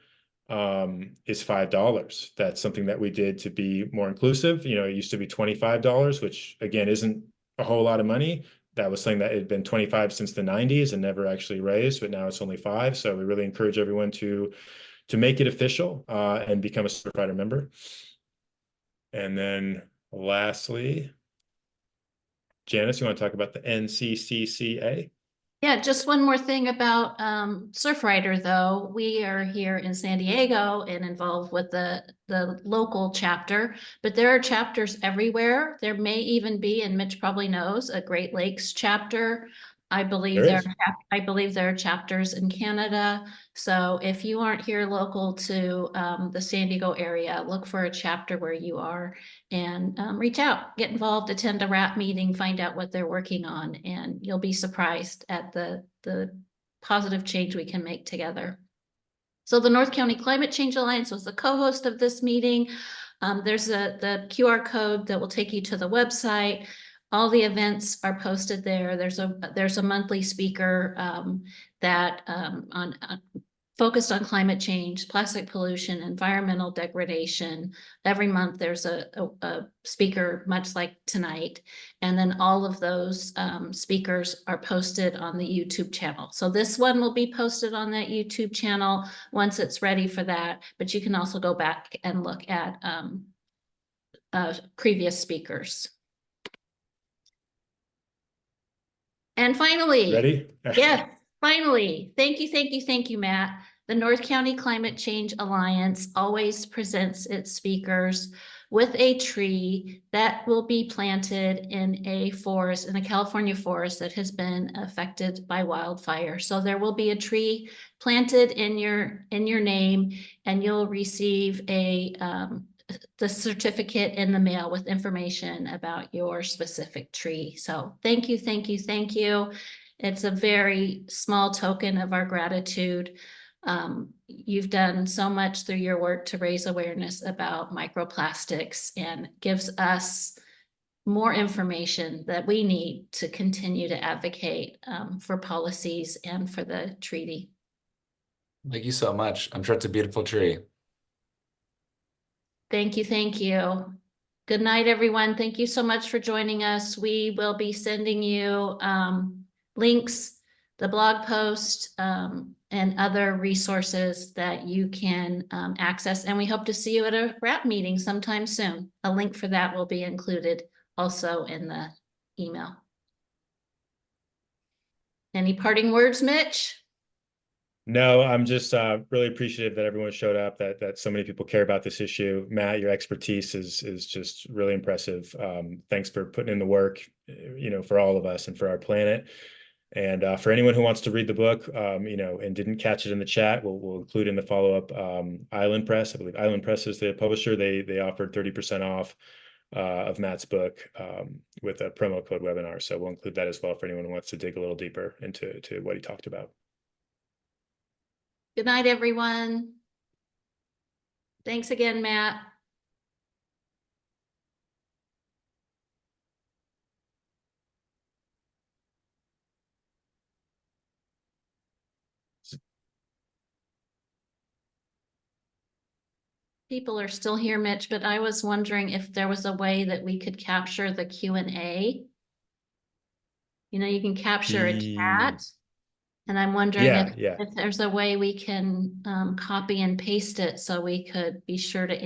is $5. That's something that we did to be more inclusive. It used to be $25, which again isn't a whole lot of money. That was something that had been 25 since the 90s and never actually raised, but now it's only $5. So we really encourage everyone to make it official and become a Surfrider member. And then lastly, Janice, you want to talk about the NCCCA? Yeah, just one more thing about Surfrider though. We are here in San Diego and involved with the local chapter, but there are chapters everywhere. There may even be, and Mitch probably knows, a Great Lakes chapter. There is. I believe there are chapters in Canada. So if you aren't here local to the San Diego area, look for a chapter where you are and reach out, get involved, attend a RAP meeting, find out what they're working on, and you'll be surprised at the positive change we can make together. So the North County Climate Change Alliance was the co-host of this meeting. There's the QR code that will take you to the website. All the events are posted there. There's a monthly speaker that focused on climate change, plastic pollution, environmental degradation. Every month there's a speaker, much like tonight. And then all of those speakers are posted on the YouTube channel. So this one will be posted on that YouTube channel once it's ready for that. But you can also go back and look at previous speakers. And finally, Ready? yes, finally, thank you, Matt. The North County Climate Change Alliance always presents its speakers with a tree that will be planted in a forest, in a California forest that has been affected by wildfire. So there will be a tree planted in your name, and you'll receive the certificate in the mail with information about your specific tree. So thank you. It's a very small token of our gratitude. You've done so much through your work to raise awareness about microplastics and gives us more information that we need to continue to advocate for policies and for the treaty. Thank you so much. I'm sure it's a beautiful tree. Thank you. Good night, everyone. Thank you so much for joining us. We will be sending you links, the blog post, and other resources that you can access. And we hope to see you at a RAP meeting sometime soon. A link for that will be included also in the email. Any parting words, Mitch? No, I'm just really appreciative that everyone showed up, that so many people care about this issue. Matt, your expertise is just really impressive. Thanks for putting in the work, for all of us and for our planet. And for anyone who wants to read the book, and didn't catch it in the chat, we'll include in the follow-up Island Press. I believe Island Press is the publisher. They offered 30% off of Matt's book with a promo code webinar. So we'll include that as well for anyone who wants to dig a little deeper into what he talked about. Good night, everyone. Thanks again, Matt. People are still here, Mitch, but I was wondering if there was a way that we could capture the Q&A. You can capture a chat. And I'm wondering if Yeah. there's a way we can copy and paste it so we could be sure to